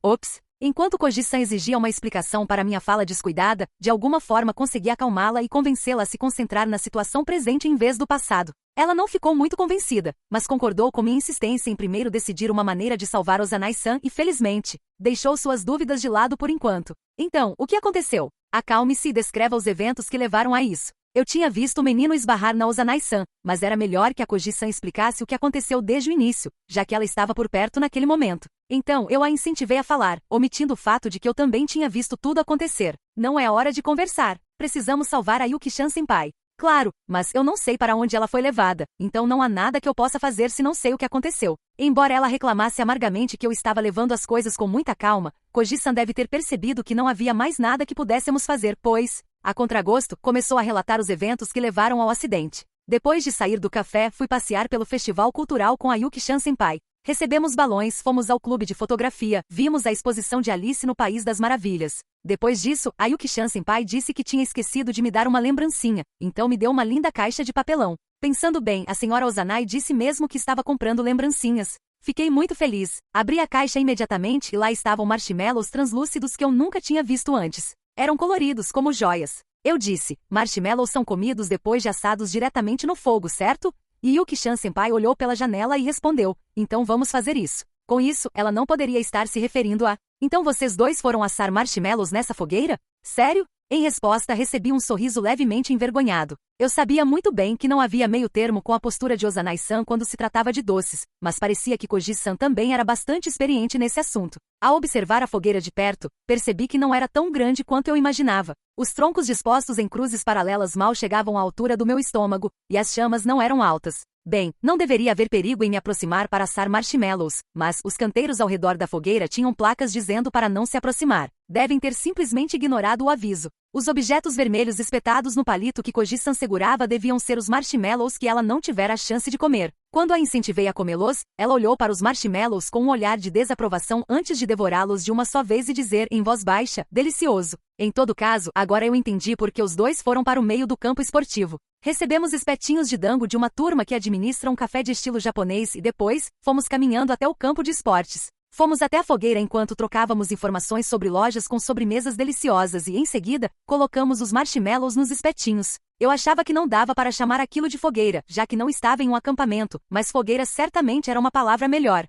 Ops. Enquanto Koji-san exigia uma explicação para minha fala descuidada, de alguma forma consegui acalmá-la e convencê-la a se concentrar na situação presente em vez do passado. Ela não ficou muito convencida, mas concordou com minha insistência em primeiro decidir uma maneira de salvar Ozanai-san e, felizmente, deixou suas dúvidas de lado por enquanto. Então, o que aconteceu? Acalme-se e descreva os eventos que levaram a isso. Eu tinha visto o menino esbarrar na Ozanai-san, mas era melhor que a Koji-san explicasse o que aconteceu desde o início, já que ela estava por perto naquele momento. Então, eu a incentivei a falar, omitindo o fato de que eu também tinha visto tudo acontecer. Não é hora de conversar. Precisamos salvar a Yuki-chan senpai. Claro, mas eu não sei para onde ela foi levada, então não há nada que eu possa fazer se não sei o que aconteceu. Embora ela reclamasse amargamente que eu estava levando as coisas com muita calma, Koji-san deve ter percebido que não havia mais nada que pudéssemos fazer, pois, a contragosto, começou a relatar os eventos que levaram ao acidente. Depois de sair do café, fui passear pelo festival cultural com a Yuki-chan senpai. Recebemos balões, fomos ao clube de fotografia, vimos a exposição de Alice no País das Maravilhas. Depois disso, a Yuki-chan senpai disse que tinha esquecido de me dar uma lembrancinha, então me deu uma linda caixa de papelão. Pensando bem, a senhora Ozanai disse mesmo que estava comprando lembrancinhas. Fiquei muito feliz. Abri a caixa imediatamente e lá estavam marshmallows translúcidos que eu nunca tinha visto antes. Eram coloridos como joias. Eu disse, marshmallows são comidos depois de assados diretamente no fogo, certo? E Yuki-chan Senpai olhou pela janela e respondeu, então vamos fazer isso. Com isso, ela não poderia estar se referindo a, então vocês dois foram assar marshmallows nessa fogueira? Sério? Em resposta, recebi um sorriso levemente envergonhado. Eu sabia muito bem que não havia meio termo com a postura de Ozanai-san quando se tratava de doces, mas parecia que Koji-san também era bastante experiente nesse assunto. Ao observar a fogueira de perto, percebi que não era tão grande quanto eu imaginava. Os troncos dispostos em cruzes paralelas mal chegavam à altura do meu estômago, e as chamas não eram altas. Bem, não deveria haver perigo em me aproximar para assar marshmallows, mas os canteiros ao redor da fogueira tinham placas dizendo para não se aproximar. Devem ter simplesmente ignorado o aviso. Os objetos vermelhos espetados no palito que Koji-san segurava deviam ser os marshmallows que ela não tivera a chance de comer. Quando a incentivei a comê-los, ela olhou para os marshmallows com um olhar de desaprovação antes de devorá-los de uma só vez e dizer em voz baixa, delicioso. Em todo caso, agora eu entendi por que os dois foram para o meio do campo esportivo. Recebemos espetinhos de dango de uma turma que administra um café de estilo japonês e depois, fomos caminhando até o campo de esportes. Fomos até a fogueira enquanto trocávamos informações sobre lojas com sobremesas deliciosas e, em seguida, colocamos os marshmallows nos espetinhos. Eu achava que não dava para chamar aquilo de fogueira, já que não estava em um acampamento, mas fogueira certamente era uma palavra melhor.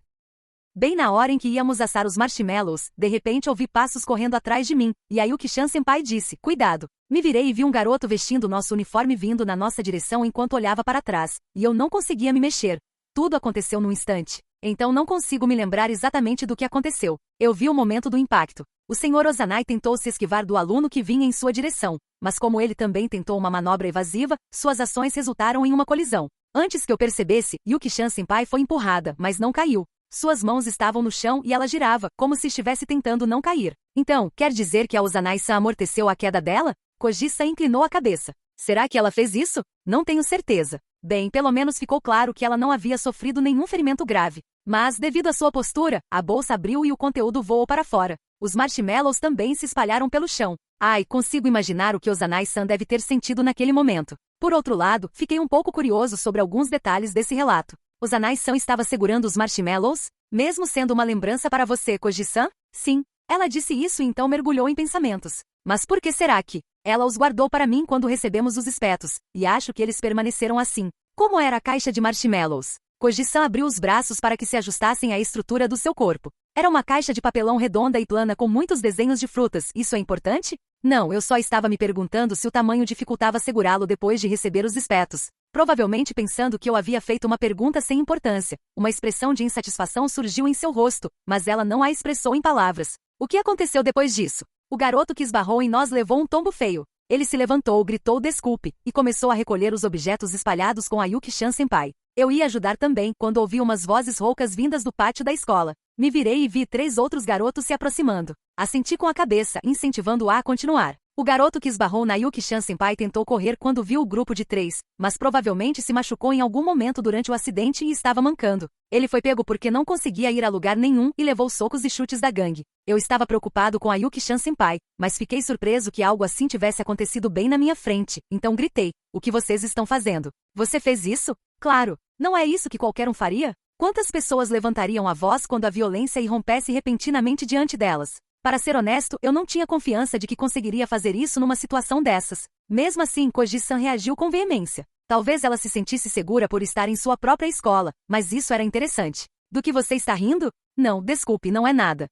Bem na hora em que íamos assar os marshmallows, de repente ouvi passos correndo atrás de mim, e a Yuki-chan Senpai disse, cuidado. Me virei e vi um garoto vestindo nosso uniforme vindo na nossa direção enquanto olhava para trás, e eu não conseguia me mexer. Tudo aconteceu num instante. Então não consigo me lembrar exatamente do que aconteceu. Eu vi o momento do impacto. O Sr. Ozanai tentou se esquivar do aluno que vinha em sua direção, mas como ele também tentou uma manobra evasiva, suas ações resultaram em uma colisão. Antes que eu percebesse, Yuki-chan Senpai foi empurrada, mas não caiu. Suas mãos estavam no chão e ela girava, como se estivesse tentando não cair. Então, quer dizer que a Ozanai-san amorteceu a queda dela? Koji-san inclinou a cabeça. Será que ela fez isso? Não tenho certeza. Bem, pelo menos ficou claro que ela não havia sofrido nenhum ferimento grave. Mas, devido à sua postura, a bolsa abriu e o conteúdo voou para fora. Os marshmallows também se espalharam pelo chão. Ai, consigo imaginar o que Ozanai-san deve ter sentido naquele momento. Por outro lado, fiquei um pouco curioso sobre alguns detalhes desse relato. Ozanai-san estava segurando os marshmallows? Mesmo sendo uma lembrança para você, Koji-san? Sim. Ela disse isso e então mergulhou em pensamentos. Mas por que será que? Ela os guardou para mim quando recebemos os espetos, e acho que eles permaneceram assim. Como era a caixa de marshmallows? Koji-san abriu os braços para que se ajustassem à estrutura do seu corpo. Era uma caixa de papelão redonda e plana com muitos desenhos de frutas. Isso é importante? Não, eu só estava me perguntando se o tamanho dificultava segurá-lo depois de receber os espetos. Provavelmente pensando que eu havia feito uma pergunta sem importância. Uma expressão de insatisfação surgiu em seu rosto, mas ela não a expressou em palavras. O que aconteceu depois disso? O garoto que esbarrou em nós levou um tombo feio. Ele se levantou, gritou desculpe, e começou a recolher os objetos espalhados com a Yuki-chan Senpai. Eu ia ajudar também, quando ouvi umas vozes roucas vindas do pátio da escola. Me virei e vi 3 outros garotos se aproximando. Assenti com a cabeça, incentivando-a a continuar. O garoto que esbarrou na Yuki-chan Senpai tentou correr quando viu o grupo de 3, mas provavelmente se machucou em algum momento durante o acidente e estava mancando. Ele foi pego porque não conseguia ir a lugar nenhum e levou socos e chutes da gangue. Eu estava preocupado com a Yuki-chan Senpai, mas fiquei surpreso que algo assim tivesse acontecido bem na minha frente, então gritei, o que vocês estão fazendo? Você fez isso? Claro, não é isso que qualquer um faria? Quantas pessoas levantariam a voz quando a violência irrompesse repentinamente diante delas? Para ser honesto, eu não tinha confiança de que conseguiria fazer isso numa situação dessas. Mesmo assim, Koji-san reagiu com veemência. Talvez ela se sentisse segura por estar em sua própria escola, mas isso era interessante. Do que você está rindo? Não, desculpe, não é nada.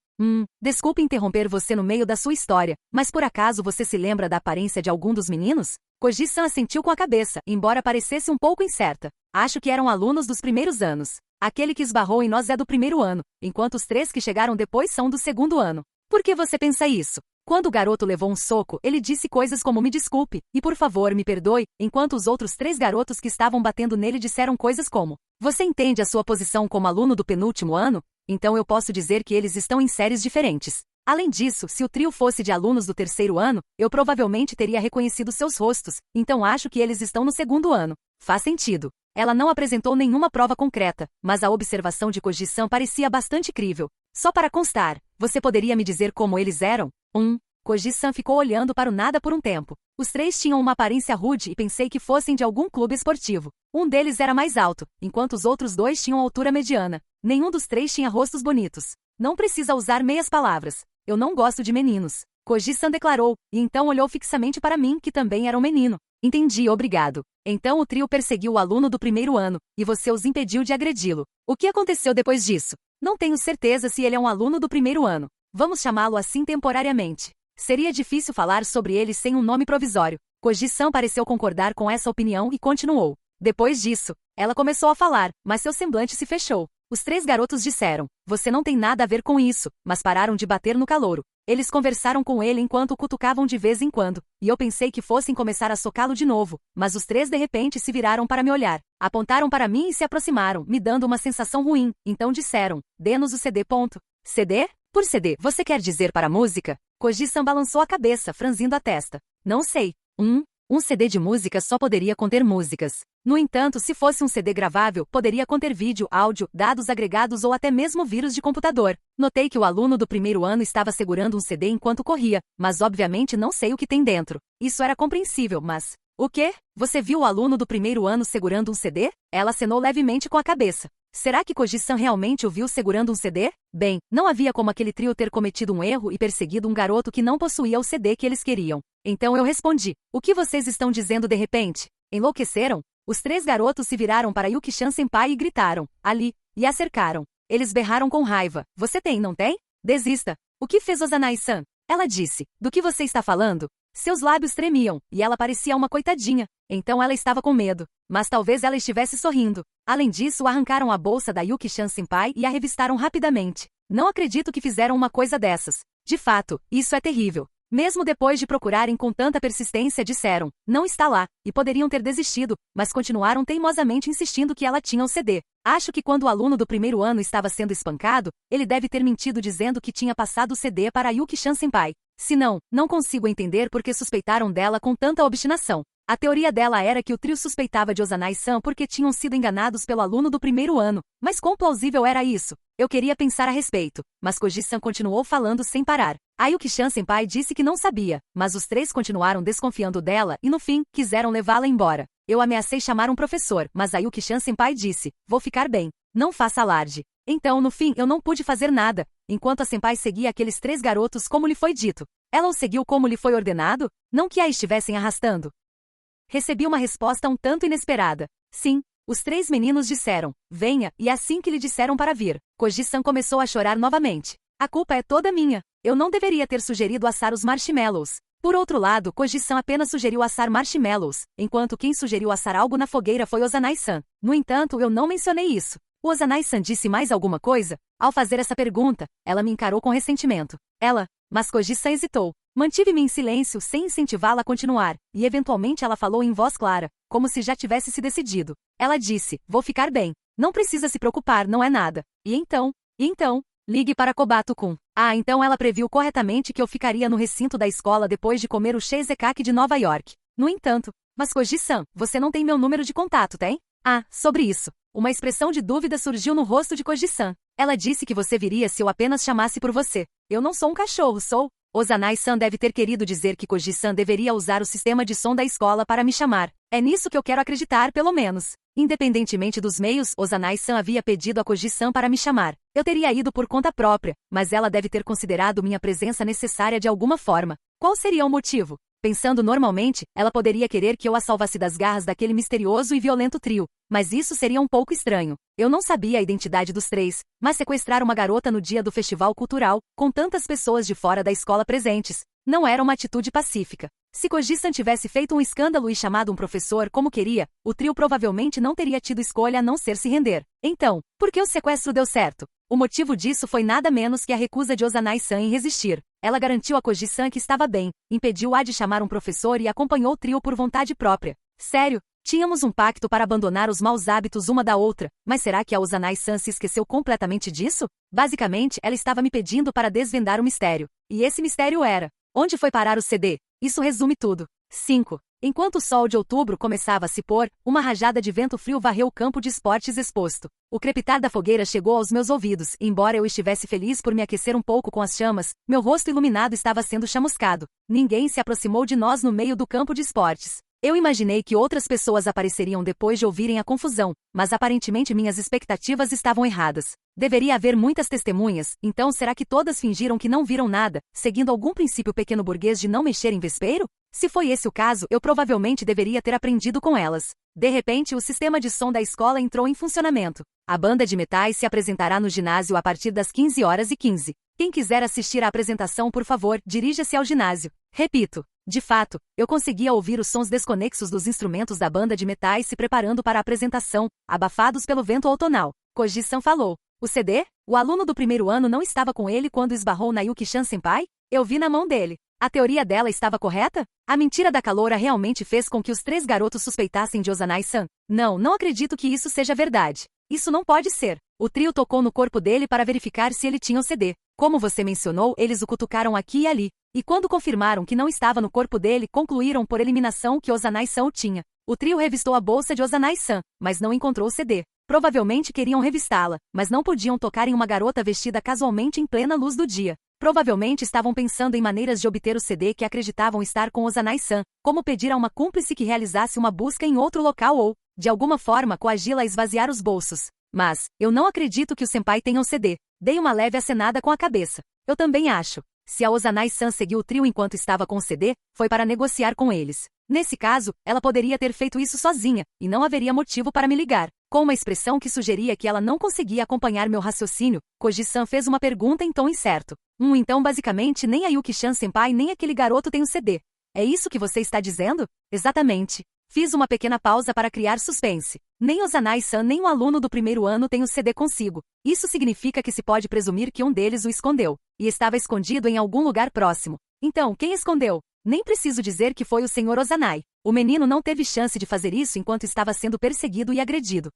Desculpe interromper você no meio da sua história, mas por acaso você se lembra da aparência de algum dos meninos? Koji-san assentiu com a cabeça, embora parecesse um pouco incerta. Acho que eram alunos dos primeiros anos. Aquele que esbarrou em nós é do primeiro ano, enquanto os 3 que chegaram depois são do segundo ano. Por que você pensa isso? Quando o garoto levou um soco, ele disse coisas como me desculpe, e por favor me perdoe, enquanto os outros 3 garotos que estavam batendo nele disseram coisas como, você entende a sua posição como aluno do penúltimo ano? Então eu posso dizer que eles estão em séries diferentes. Além disso, se o trio fosse de alunos do terceiro ano, eu provavelmente teria reconhecido seus rostos, então acho que eles estão no segundo ano. Faz sentido. Ela não apresentou nenhuma prova concreta, mas a observação de Koji-san parecia bastante crível. Só para constar, você poderia me dizer como eles eram? Koji-san ficou olhando para o nada por um tempo. Os 3 tinham uma aparência rude e pensei que fossem de algum clube esportivo. Um deles era mais alto, enquanto os outros 2 tinham altura mediana. Nenhum dos 3 tinha rostos bonitos. Não precisa usar meias palavras. eu não gosto de meninos. Koji-san declarou, e então olhou fixamente para mim, que também era um menino. Entendi, obrigado. Então o trio perseguiu o aluno do primeiro ano, e você os impediu de agredi-lo. O que aconteceu depois disso? Não tenho certeza se ele é um aluno do primeiro ano. Vamos chamá-lo assim temporariamente. Seria difícil falar sobre ele sem um nome provisório. Koji-san pareceu concordar com essa opinião e continuou. Depois disso, ela começou a falar, mas seu semblante se fechou. Os 3 garotos disseram, você não tem nada a ver com isso, mas pararam de bater no calouro. Eles conversaram com ele enquanto o cutucavam de vez em quando, e eu pensei que fossem começar a socá-lo de novo, mas os 3 de repente se viraram para me olhar. Apontaram para mim e se aproximaram, me dando uma sensação ruim, então disseram, dê-nos o CD. CD? Por CD, você quer dizer para música? Koji-san balançou a cabeça, franzindo a testa. Não sei. Um CD de música só poderia conter músicas. No entanto, se fosse um CD gravável, poderia conter vídeo, áudio, dados agregados ou até mesmo vírus de computador. Notei que o aluno do primeiro ano estava segurando um CD enquanto corria, mas obviamente não sei o que tem dentro. Isso era compreensível, mas... O quê? Você viu o aluno do primeiro ano segurando um CD? Ela acenou levemente com a cabeça. Será que Koji-san realmente o viu segurando um CD? Bem, não havia como aquele trio ter cometido um erro e perseguido um garoto que não possuía o CD que eles queriam. Então eu respondi, o que vocês estão dizendo de repente? Enlouqueceram? Os 3 garotos se viraram para Yuki-chan senpai e gritaram, ali, e a cercaram. Eles berraram com raiva, você tem, não tem? Desista. O que fez Ozanai-san? Ela disse, do que você está falando? Seus lábios tremiam, e ela parecia uma coitadinha. Então ela estava com medo. Mas talvez ela estivesse sorrindo. Além disso, arrancaram a bolsa da Yuki-chan senpai e a revistaram rapidamente. Não acredito que fizeram uma coisa dessas. De fato, isso é terrível. Mesmo depois de procurarem com tanta persistência, disseram, não está lá, e poderiam ter desistido, mas continuaram teimosamente insistindo que ela tinha o CD. Acho que quando o aluno do primeiro ano estava sendo espancado, ele deve ter mentido dizendo que tinha passado o CD para a Yuki-chan senpai. Se não, não consigo entender por que suspeitaram dela com tanta obstinação. A teoria dela era que o trio suspeitava de Ozanai-san porque tinham sido enganados pelo aluno do primeiro ano. Mas quão plausível era isso? Eu queria pensar a respeito, mas Koji-san continuou falando sem parar. A Yuki-chan senpai disse que não sabia, mas os 3 continuaram desconfiando dela e no fim, quiseram levá-la embora. Eu ameacei chamar um professor, mas a Yuki-chan senpai disse, vou ficar bem, não faça alarde. Então, no fim, eu não pude fazer nada, enquanto a senpai seguia aqueles 3 garotos como lhe foi dito. Ela os seguiu como lhe foi ordenado? Não que a estivessem arrastando. Recebi uma resposta um tanto inesperada. Sim, os 3 meninos disseram, venha, e assim que lhe disseram para vir, Koji-san começou a chorar novamente. A culpa é toda minha. Eu não deveria ter sugerido assar os marshmallows. Por outro lado, Koji-san apenas sugeriu assar marshmallows, enquanto quem sugeriu assar algo na fogueira foi Ozanai-san. No entanto, eu não mencionei isso. O Ozanai-san disse mais alguma coisa? Ao fazer essa pergunta, ela me encarou com ressentimento. Mas Koji-san hesitou. Mantive-me em silêncio sem incentivá-la a continuar, e eventualmente ela falou em voz clara, como se já tivesse se decidido. Ela disse, vou ficar bem. Não precisa se preocupar, não é nada. E então, ligue para Kobato-kun. Então ela previu corretamente que eu ficaria no recinto da escola depois de comer o cheesecake de Nova York. No entanto, mas Koji-san, você não tem meu número de contato, tem? Sobre isso. Uma expressão de dúvida surgiu no rosto de Koji-san. Ela disse que você viria se eu apenas chamasse por você. Eu não sou um cachorro, sou... Ozanai-san deve ter querido dizer que Koji-san deveria usar o sistema de som da escola para me chamar. É nisso que eu quero acreditar, pelo menos. Independentemente dos meios, Ozanai-san havia pedido a Koji-san para me chamar. Eu teria ido por conta própria, mas ela deve ter considerado minha presença necessária de alguma forma. Qual seria o motivo? Pensando normalmente, ela poderia querer que eu a salvasse das garras daquele misterioso e violento trio. Mas isso seria um pouco estranho. Eu não sabia a identidade dos 3, mas sequestrar uma garota no dia do festival cultural, com tantas pessoas de fora da escola presentes, não era uma atitude pacífica. Se Koji-san tivesse feito um escândalo e chamado um professor como queria, o trio provavelmente não teria tido escolha a não ser se render. Então, por que o sequestro deu certo? O motivo disso foi nada menos que a recusa de Ozanai-san em resistir. Ela garantiu a Koji-san que estava bem, impediu-a de chamar um professor e acompanhou o trio por vontade própria. Sério? Tínhamos um pacto para abandonar os maus hábitos uma da outra, mas será que a Ozanai-san se esqueceu completamente disso? Basicamente, ela estava me pedindo para desvendar o mistério. E esse mistério era: onde foi parar o CD? Isso resume tudo. 5. Enquanto o sol de outubro começava a se pôr, uma rajada de vento frio varreu o campo de esportes exposto. O crepitar da fogueira chegou aos meus ouvidos, e embora eu estivesse feliz por me aquecer um pouco com as chamas, meu rosto iluminado estava sendo chamuscado. Ninguém se aproximou de nós no meio do campo de esportes. Eu imaginei que outras pessoas apareceriam depois de ouvirem a confusão, mas aparentemente minhas expectativas estavam erradas. Deveria haver muitas testemunhas, então será que todas fingiram que não viram nada, seguindo algum princípio pequeno burguês de não mexer em vespeiro? Se foi esse o caso, eu provavelmente deveria ter aprendido com elas. De repente, o sistema de som da escola entrou em funcionamento. A banda de metais se apresentará no ginásio a partir das 15h15. Quem quiser assistir à apresentação, por favor, dirija-se ao ginásio. Repito. De fato, eu conseguia ouvir os sons desconexos dos instrumentos da banda de metais se preparando para a apresentação, abafados pelo vento outonal. Koji-san falou. O CD? O aluno do primeiro ano não estava com ele quando esbarrou na Yuki-chan senpai? Eu vi na mão dele. A teoria dela estava correta? A mentira da caloura realmente fez com que os 3 garotos suspeitassem de Ozanai-san? Não acredito que isso seja verdade. Isso não pode ser. O trio tocou no corpo dele para verificar se ele tinha o CD. Como você mencionou, eles o cutucaram aqui e ali. E quando confirmaram que não estava no corpo dele, concluíram por eliminação que Ozanai-san o tinha. O trio revistou a bolsa de Ozanai-san, mas não encontrou o CD. Provavelmente queriam revistá-la, mas não podiam tocar em uma garota vestida casualmente em plena luz do dia. Provavelmente estavam pensando em maneiras de obter o CD que acreditavam estar com Ozanai-san, como pedir a uma cúmplice que realizasse uma busca em outro local ou, de alguma forma, coagi-la a esvaziar os bolsos. Mas, eu não acredito que o senpai tenha um CD. Dei uma leve acenada com a cabeça. Eu também acho. Se a Ozanai-san seguiu o trio enquanto estava com o CD, foi para negociar com eles. Nesse caso, ela poderia ter feito isso sozinha, e não haveria motivo para me ligar. Com uma expressão que sugeria que ela não conseguia acompanhar meu raciocínio, Koji-san fez uma pergunta em tom incerto. Então basicamente nem a Yuki-chan senpai nem aquele garoto tem o CD. É isso que você está dizendo? Exatamente. Fiz uma pequena pausa para criar suspense. Nem Ozanai-san nem o aluno do primeiro ano tem o CD consigo. Isso significa que se pode presumir que um deles o escondeu. E estava escondido em algum lugar próximo. Então, quem escondeu? Nem preciso dizer que foi o Sr. Ozanai. O menino não teve chance de fazer isso enquanto estava sendo perseguido e agredido.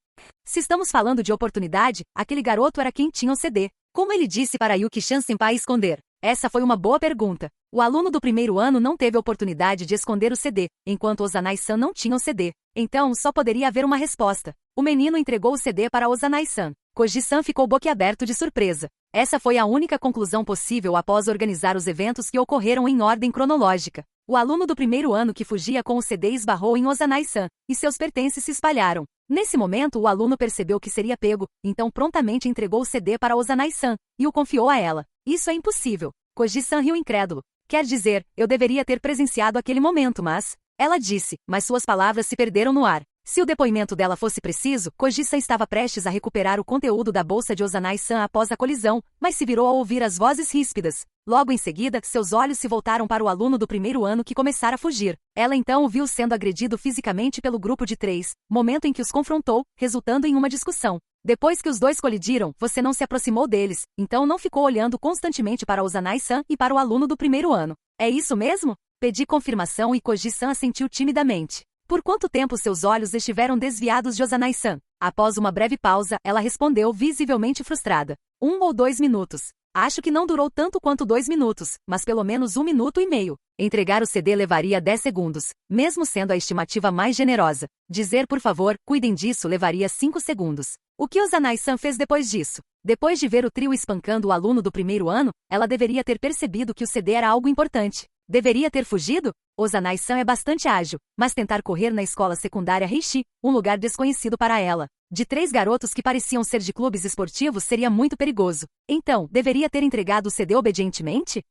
Se estamos falando de oportunidade, aquele garoto era quem tinha o CD. Como ele disse para Yuki-chan senpai esconder? Essa foi uma boa pergunta. O aluno do primeiro ano não teve a oportunidade de esconder o CD, enquanto Ozanai-san não tinha o CD. Então, só poderia haver uma resposta. O menino entregou o CD para Ozanai-san. Koji-san ficou boquiaberto de surpresa. Essa foi a única conclusão possível após organizar os eventos que ocorreram em ordem cronológica. O aluno do primeiro ano que fugia com o CD esbarrou em Ozanai-san, e seus pertences se espalharam. Nesse momento o aluno percebeu que seria pego, então prontamente entregou o CD para Ozanai-san, e o confiou a ela. Isso é impossível. Koji-san riu incrédulo. Quer dizer, eu deveria ter presenciado aquele momento, mas... Ela disse, mas suas palavras se perderam no ar. Se o depoimento dela fosse preciso, Koji-san estava prestes a recuperar o conteúdo da bolsa de Ozanai-san após a colisão, mas se virou ao ouvir as vozes ríspidas. Logo em seguida, seus olhos se voltaram para o aluno do primeiro ano que começara a fugir. Ela então o viu sendo agredido fisicamente pelo grupo de 3, momento em que os confrontou, resultando em uma discussão. Depois que os dois colidiram, você não se aproximou deles, então não ficou olhando constantemente para Ozanai-san e para o aluno do primeiro ano. É isso mesmo? Pedi confirmação e Koji-san assentiu timidamente. Por quanto tempo seus olhos estiveram desviados de Ozanai-san? Após uma breve pausa, ela respondeu visivelmente frustrada. 1 ou 2 minutos. Acho que não durou tanto quanto 2 minutos, mas pelo menos 1 minuto e meio. Entregar o CD levaria 10 segundos, mesmo sendo a estimativa mais generosa. Dizer por favor, cuidem disso levaria 5 segundos. O que Ozanai-san fez depois disso? Depois de ver o trio espancando o aluno do primeiro ano, ela deveria ter percebido que o CD era algo importante. Deveria ter fugido? Ozanai-san é bastante ágil, mas tentar correr na escola secundária Heishi, um lugar desconhecido para ela, de 3 garotos que pareciam ser de clubes esportivos seria muito perigoso. Então, deveria ter entregado o CD obedientemente?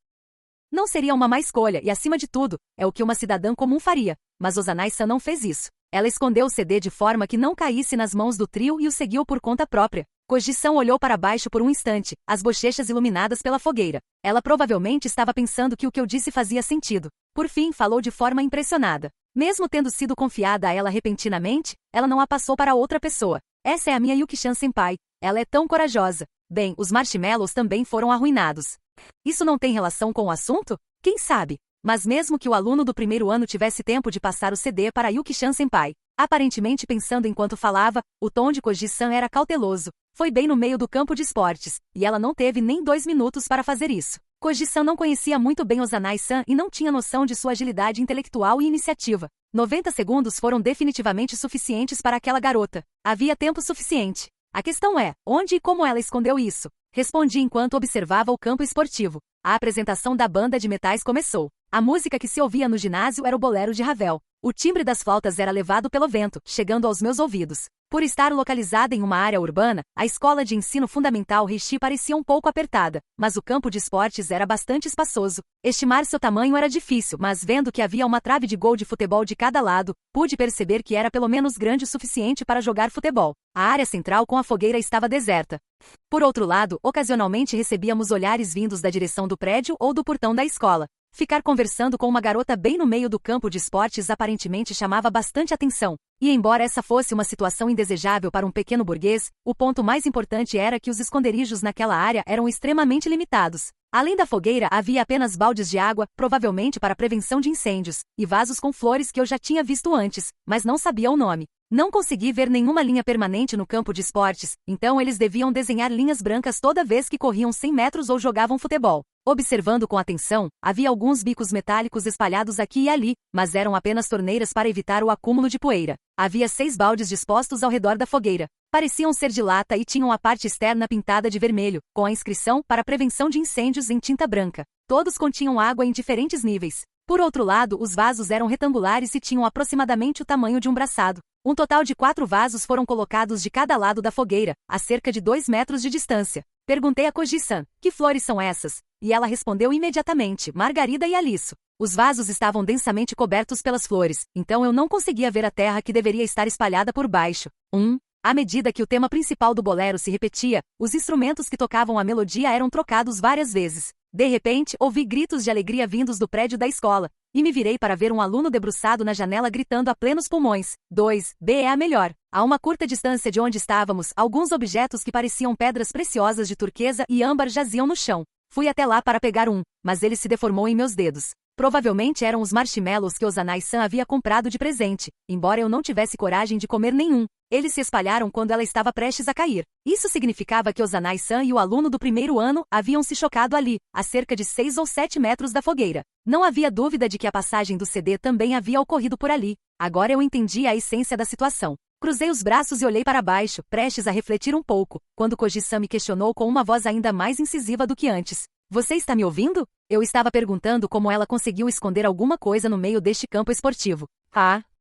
Não seria uma má escolha e, acima de tudo, é o que uma cidadã comum faria, mas Ozanai-san não fez isso. Ela escondeu o CD de forma que não caísse nas mãos do trio e o seguiu por conta própria. Koji-san olhou para baixo por um instante, as bochechas iluminadas pela fogueira. Ela provavelmente estava pensando que o que eu disse fazia sentido. Por fim, falou de forma impressionada. Mesmo tendo sido confiada a ela repentinamente, ela não a passou para outra pessoa. Essa é a minha Yuki-chan senpai. Ela é tão corajosa. Bem, os marshmallows também foram arruinados. Isso não tem relação com o assunto? Quem sabe? Mas mesmo que o aluno do primeiro ano tivesse tempo de passar o CD para Yuki-chan senpai, aparentemente pensando enquanto falava, o tom de Koji-san era cauteloso. Foi bem no meio do campo de esportes, e ela não teve nem 2 minutos para fazer isso. Koji-san não conhecia muito bem Ozanai-san e não tinha noção de sua agilidade intelectual e iniciativa. 90 segundos foram definitivamente suficientes para aquela garota. Havia tempo suficiente. A questão é, onde e como ela escondeu isso? Respondi enquanto observava o campo esportivo. A apresentação da banda de metais começou. A música que se ouvia no ginásio era o bolero de Ravel. O timbre das flautas era levado pelo vento, chegando aos meus ouvidos. Por estar localizada em uma área urbana, a escola de ensino fundamental Reishi parecia um pouco apertada, mas o campo de esportes era bastante espaçoso. Estimar seu tamanho era difícil, mas vendo que havia uma trave de gol de futebol de cada lado, pude perceber que era pelo menos grande o suficiente para jogar futebol. A área central com a fogueira estava deserta. Por outro lado, ocasionalmente recebíamos olhares vindos da direção do prédio ou do portão da escola. Ficar conversando com uma garota bem no meio do campo de esportes aparentemente chamava bastante atenção. E embora essa fosse uma situação indesejável para um pequeno burguês, o ponto mais importante era que os esconderijos naquela área eram extremamente limitados. Além da fogueira, havia apenas baldes de água, provavelmente para prevenção de incêndios, e vasos com flores que eu já tinha visto antes, mas não sabia o nome. Não consegui ver nenhuma linha permanente no campo de esportes, então eles deviam desenhar linhas brancas toda vez que corriam 100 metros ou jogavam futebol. Observando com atenção, havia alguns bicos metálicos espalhados aqui e ali, mas eram apenas torneiras para evitar o acúmulo de poeira. Havia 6 baldes dispostos ao redor da fogueira. Pareciam ser de lata e tinham a parte externa pintada de vermelho, com a inscrição para prevenção de incêndios em tinta branca. Todos continham água em diferentes níveis. Por outro lado, os vasos eram retangulares e tinham aproximadamente o tamanho de um braçado. Um total de 4 vasos foram colocados de cada lado da fogueira, a cerca de 2 metros de distância. Perguntei a Koji-san, que flores são essas? E ela respondeu imediatamente, margarida e aliço. Os vasos estavam densamente cobertos pelas flores, então eu não conseguia ver a terra que deveria estar espalhada por baixo. À medida que o tema principal do bolero se repetia, os instrumentos que tocavam a melodia eram trocados várias vezes. De repente, ouvi gritos de alegria vindos do prédio da escola, e me virei para ver um aluno debruçado na janela gritando a plenos pulmões. 2B é a melhor. A uma curta distância de onde estávamos, alguns objetos que pareciam pedras preciosas de turquesa e âmbar jaziam no chão. Fui até lá para pegar um, mas ele se deformou em meus dedos. Provavelmente eram os marshmallows que Ozanai-san havia comprado de presente, embora eu não tivesse coragem de comer nenhum. Eles se espalharam quando ela estava prestes a cair. Isso significava que Ozanai-san e o aluno do primeiro ano haviam se chocado ali, a cerca de 6 ou 7 metros da fogueira. Não havia dúvida de que a passagem do CD também havia ocorrido por ali. Agora eu entendi a essência da situação. Cruzei os braços e olhei para baixo, prestes a refletir um pouco, quando Koji-san me questionou com uma voz ainda mais incisiva do que antes. Você está me ouvindo? Eu estava perguntando como ela conseguiu esconder alguma coisa no meio deste campo esportivo.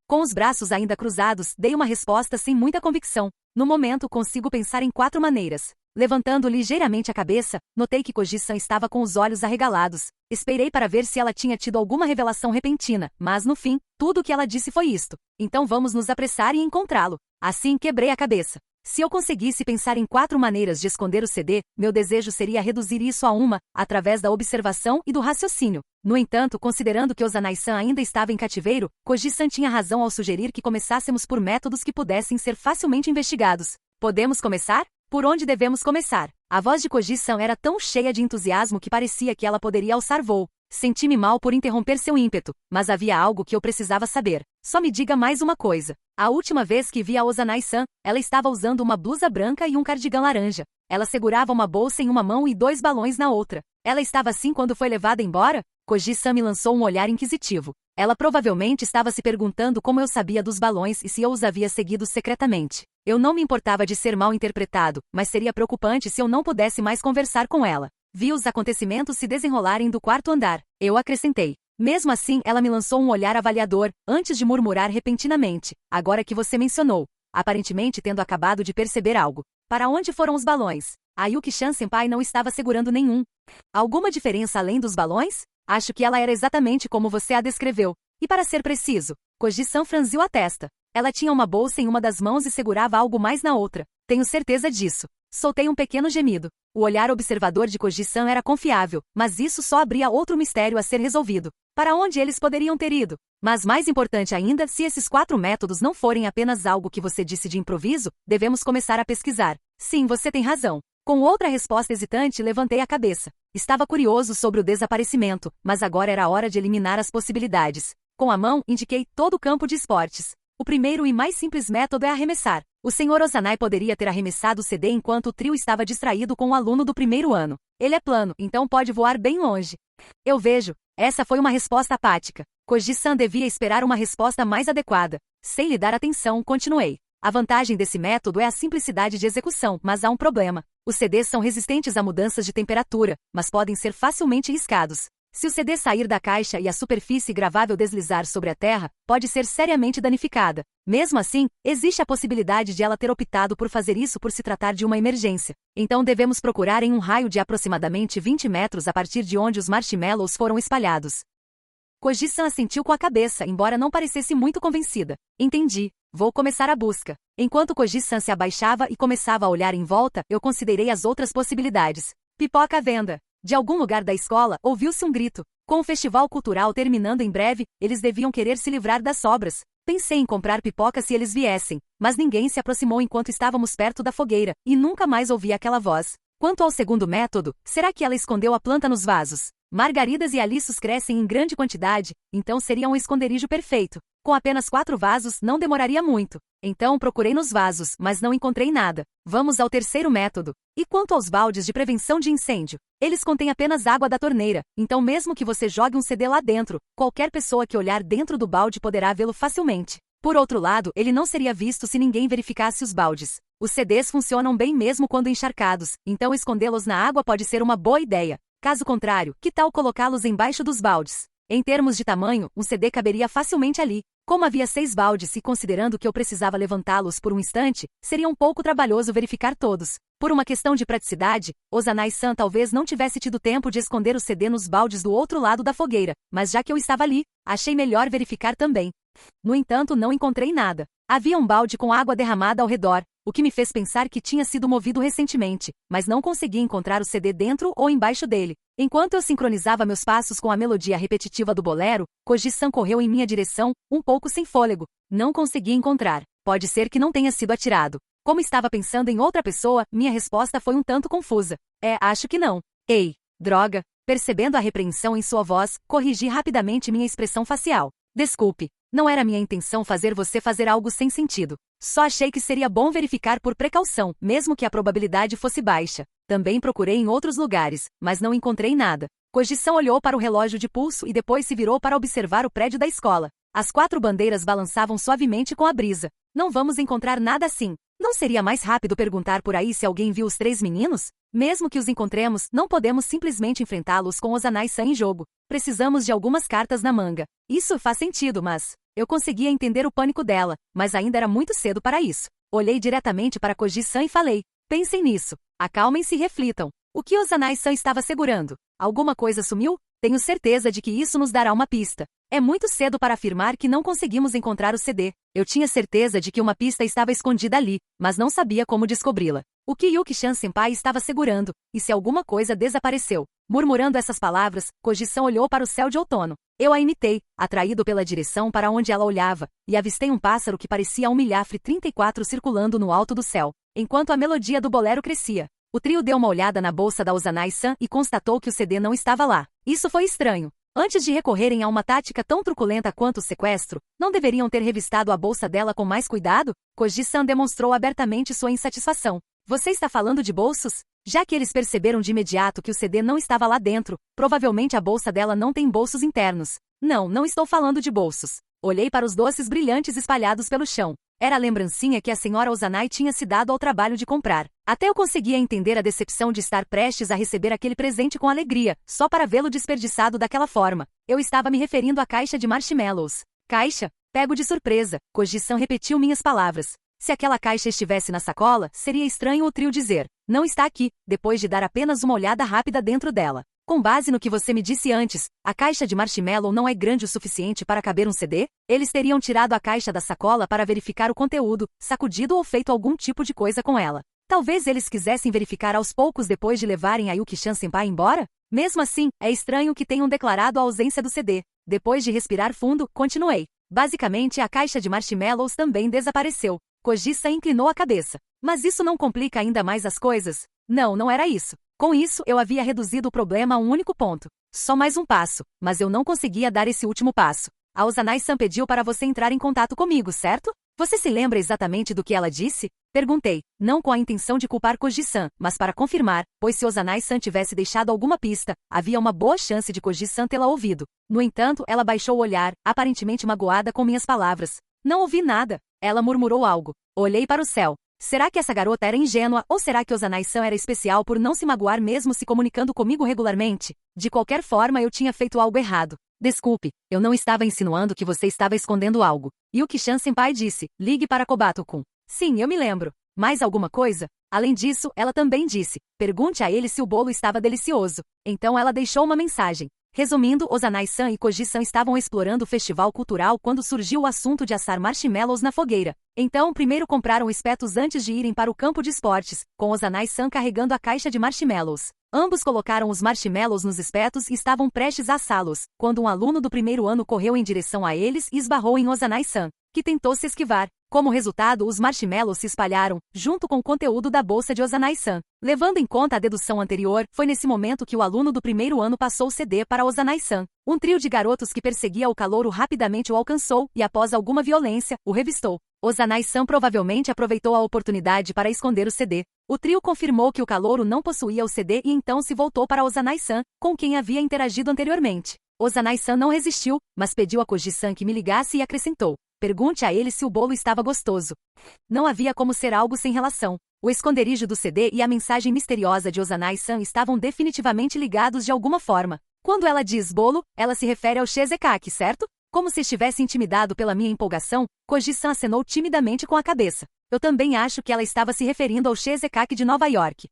Com os braços ainda cruzados, dei uma resposta sem muita convicção. No momento, consigo pensar em 4 maneiras. Levantando ligeiramente a cabeça, notei que Koji-san estava com os olhos arregalados. Esperei para ver se ela tinha tido alguma revelação repentina, mas no fim, tudo o que ela disse foi isto. Então vamos nos apressar e encontrá-lo. Assim, quebrei a cabeça. Se eu conseguisse pensar em 4 maneiras de esconder o CD, meu desejo seria reduzir isso a uma, através da observação e do raciocínio. No entanto, considerando que Ozanai-san ainda estava em cativeiro, Koji-san tinha razão ao sugerir que começássemos por métodos que pudessem ser facilmente investigados. Podemos começar? Por onde devemos começar? A voz de Koji-san era tão cheia de entusiasmo que parecia que ela poderia alçar voo. Senti-me mal por interromper seu ímpeto, mas havia algo que eu precisava saber. Só me diga mais uma coisa. A última vez que vi a Ozanai-san, ela estava usando uma blusa branca e um cardigã laranja. Ela segurava uma bolsa em uma mão e 2 balões na outra. Ela estava assim quando foi levada embora? Koji-san me lançou um olhar inquisitivo. Ela provavelmente estava se perguntando como eu sabia dos balões e se eu os havia seguido secretamente. Eu não me importava de ser mal interpretado, mas seria preocupante se eu não pudesse mais conversar com ela. Vi os acontecimentos se desenrolarem do 4º andar. Eu acrescentei. Mesmo assim, ela me lançou um olhar avaliador, antes de murmurar repentinamente. Agora que você mencionou. Aparentemente tendo acabado de perceber algo. Para onde foram os balões? A Yuki-chan senpai não estava segurando nenhum. Alguma diferença além dos balões? Acho que ela era exatamente como você a descreveu. E para ser preciso, Koji-san franziu a testa. Ela tinha uma bolsa em uma das mãos e segurava algo mais na outra. Tenho certeza disso. Soltei um pequeno gemido. O olhar observador de Koji-san era confiável, mas isso só abria outro mistério a ser resolvido. Para onde eles poderiam ter ido? Mas mais importante ainda, se esses 4 métodos não forem apenas algo que você disse de improviso, devemos começar a pesquisar. Sim, você tem razão. Com outra resposta hesitante, levantei a cabeça. Estava curioso sobre o desaparecimento, mas agora era a hora de eliminar as possibilidades. Com a mão, indiquei todo o campo de esportes. O primeiro e mais simples método é arremessar. O Sr. Ozanai poderia ter arremessado o CD enquanto o trio estava distraído com o aluno do primeiro ano. Ele é plano, então pode voar bem longe. Eu vejo. Essa foi uma resposta apática. Koji-san devia esperar uma resposta mais adequada. Sem lhe dar atenção, continuei. A vantagem desse método é a simplicidade de execução, mas há um problema. Os CDs são resistentes a mudanças de temperatura, mas podem ser facilmente riscados. Se o CD sair da caixa e a superfície gravável deslizar sobre a terra, pode ser seriamente danificada. Mesmo assim, existe a possibilidade de ela ter optado por fazer isso por se tratar de uma emergência. Então devemos procurar em um raio de aproximadamente 20 metros a partir de onde os marshmallows foram espalhados. Koji-san assentiu com a cabeça, embora não parecesse muito convencida. Entendi. Vou começar a busca. Enquanto Koji-san se abaixava e começava a olhar em volta, eu considerei as outras possibilidades. Pipoca à venda. De algum lugar da escola, ouviu-se um grito. Com o festival cultural terminando em breve, eles deviam querer se livrar das sobras. Pensei em comprar pipoca se eles viessem, mas ninguém se aproximou enquanto estávamos perto da fogueira, e nunca mais ouvi aquela voz. Quanto ao segundo método, será que ela escondeu a planta nos vasos? Margaridas e aliços crescem em grande quantidade, então seria um esconderijo perfeito. Com apenas 4 vasos, não demoraria muito. Então procurei nos vasos, mas não encontrei nada. Vamos ao terceiro método. E quanto aos baldes de prevenção de incêndio? Eles contêm apenas água da torneira, então mesmo que você jogue um CD lá dentro, qualquer pessoa que olhar dentro do balde poderá vê-lo facilmente. Por outro lado, ele não seria visto se ninguém verificasse os baldes. Os CDs funcionam bem mesmo quando encharcados, então escondê-los na água pode ser uma boa ideia. Caso contrário, que tal colocá-los embaixo dos baldes? Em termos de tamanho, um CD caberia facilmente ali. Como havia 6 baldes e considerando que eu precisava levantá-los por um instante, seria um pouco trabalhoso verificar todos. Por uma questão de praticidade, Ozanai-san talvez não tivesse tido tempo de esconder o CD nos baldes do outro lado da fogueira, mas já que eu estava ali, achei melhor verificar também. No entanto, não encontrei nada. Havia um balde com água derramada ao redor, o que me fez pensar que tinha sido movido recentemente, mas não consegui encontrar o CD dentro ou embaixo dele. Enquanto eu sincronizava meus passos com a melodia repetitiva do bolero, Koji-san correu em minha direção, um pouco sem fôlego. Não consegui encontrar. Pode ser que não tenha sido atirado. Como estava pensando em outra pessoa, minha resposta foi um tanto confusa. Acho que não. Ei, droga. Percebendo a repreensão em sua voz, corrigi rapidamente minha expressão facial. Desculpe. Não era minha intenção fazer você fazer algo sem sentido. Só achei que seria bom verificar por precaução, mesmo que a probabilidade fosse baixa. Também procurei em outros lugares, mas não encontrei nada. Koji-san olhou para o relógio de pulso e depois se virou para observar o prédio da escola. As 4 bandeiras balançavam suavemente com a brisa. Não vamos encontrar nada assim. Não seria mais rápido perguntar por aí se alguém viu os 3 meninos? Mesmo que os encontremos, não podemos simplesmente enfrentá-los com Ozanai-san em jogo. Precisamos de algumas cartas na manga. Isso faz sentido, mas... Eu conseguia entender o pânico dela, mas ainda era muito cedo para isso. Olhei diretamente para Koji-san e falei, pensem nisso. Acalmem-se e reflitam. O que Ozanai-san estava segurando? Alguma coisa sumiu? Tenho certeza de que isso nos dará uma pista. É muito cedo para afirmar que não conseguimos encontrar o CD. Eu tinha certeza de que uma pista estava escondida ali, mas não sabia como descobri-la. O que Yuki-chan senpai estava segurando, e se alguma coisa desapareceu? Murmurando essas palavras, Koji-san olhou para o céu de outono. Eu a imitei, atraído pela direção para onde ela olhava, e avistei um pássaro que parecia um milhafre 34 circulando no alto do céu, enquanto a melodia do bolero crescia. O trio deu uma olhada na bolsa da Ozanai-san e constatou que o CD não estava lá. Isso foi estranho. Antes de recorrerem a uma tática tão truculenta quanto o sequestro, não deveriam ter revistado a bolsa dela com mais cuidado? Koji-san demonstrou abertamente sua insatisfação. Você está falando de bolsos? Já que eles perceberam de imediato que o CD não estava lá dentro, provavelmente a bolsa dela não tem bolsos internos. Não estou falando de bolsos. Olhei para os doces brilhantes espalhados pelo chão. Era a lembrancinha que a senhora Ozanai tinha se dado ao trabalho de comprar. Até eu conseguia entender a decepção de estar prestes a receber aquele presente com alegria, só para vê-lo desperdiçado daquela forma. Eu estava me referindo à caixa de marshmallows. Caixa? Pego de surpresa. Koji-san repetiu minhas palavras. Se aquela caixa estivesse na sacola, seria estranho o trio dizer, não está aqui, depois de dar apenas uma olhada rápida dentro dela. Com base no que você me disse antes, a caixa de marshmallow não é grande o suficiente para caber um CD? Eles teriam tirado a caixa da sacola para verificar o conteúdo, sacudido ou feito algum tipo de coisa com ela. Talvez eles quisessem verificar aos poucos depois de levarem a Yuki-chan senpai embora? Mesmo assim, é estranho que tenham declarado a ausência do CD. Depois de respirar fundo, continuei. Basicamente, a caixa de marshmallows também desapareceu. Koji-san inclinou a cabeça. Mas isso não complica ainda mais as coisas? Não era isso. Com isso, eu havia reduzido o problema a um único ponto. Só mais um passo, mas eu não conseguia dar esse último passo. A Ozanai-san pediu para você entrar em contato comigo, certo? Você se lembra exatamente do que ela disse? Perguntei, não com a intenção de culpar Koji-san, mas para confirmar, pois se Ozanai-san tivesse deixado alguma pista, havia uma boa chance de Koji-san tê-la ouvido. No entanto, ela baixou o olhar, aparentemente magoada com minhas palavras. Não ouvi nada. Ela murmurou algo. Olhei para o céu. Será que essa garota era ingênua ou será que Ozanai-san era especial por não se magoar mesmo se comunicando comigo regularmente? De qualquer forma eu tinha feito algo errado. Desculpe, eu não estava insinuando que você estava escondendo algo. Yuki-chan Senpai disse, ligue para Kobato-kun. Sim, eu me lembro. Mais alguma coisa? Além disso, ela também disse, pergunte a ele se o bolo estava delicioso. Então ela deixou uma mensagem. Resumindo, Ozanai-san e Koji-san estavam explorando o festival cultural quando surgiu o assunto de assar marshmallows na fogueira. Então, primeiro compraram espetos antes de irem para o campo de esportes, com Ozanai-san carregando a caixa de marshmallows. Ambos colocaram os marshmallows nos espetos e estavam prestes a assá-los, quando um aluno do primeiro ano correu em direção a eles e esbarrou em Ozanai-san, que tentou se esquivar. Como resultado, os marshmallows se espalharam, junto com o conteúdo da bolsa de Ozanai-san. Levando em conta a dedução anterior, foi nesse momento que o aluno do primeiro ano passou o CD para Ozanai-san. Um trio de garotos que perseguia o calouro rapidamente o alcançou e, após alguma violência, o revistou. Ozanai-san provavelmente aproveitou a oportunidade para esconder o CD. O trio confirmou que o calouro não possuía o CD e então se voltou para Ozanai-san, com quem havia interagido anteriormente. Ozanai-san não resistiu, mas pediu a Koji-san que me ligasse e acrescentou. Pergunte a ele se o bolo estava gostoso. Não havia como ser algo sem relação. O esconderijo do CD e a mensagem misteriosa de Ozanai-san estavam definitivamente ligados de alguma forma. Quando ela diz bolo, ela se refere ao Shizekaki, certo? Como se estivesse intimidado pela minha empolgação, Koji-san acenou timidamente com a cabeça. Eu também acho que ela estava se referindo ao Shizekaki de Nova York.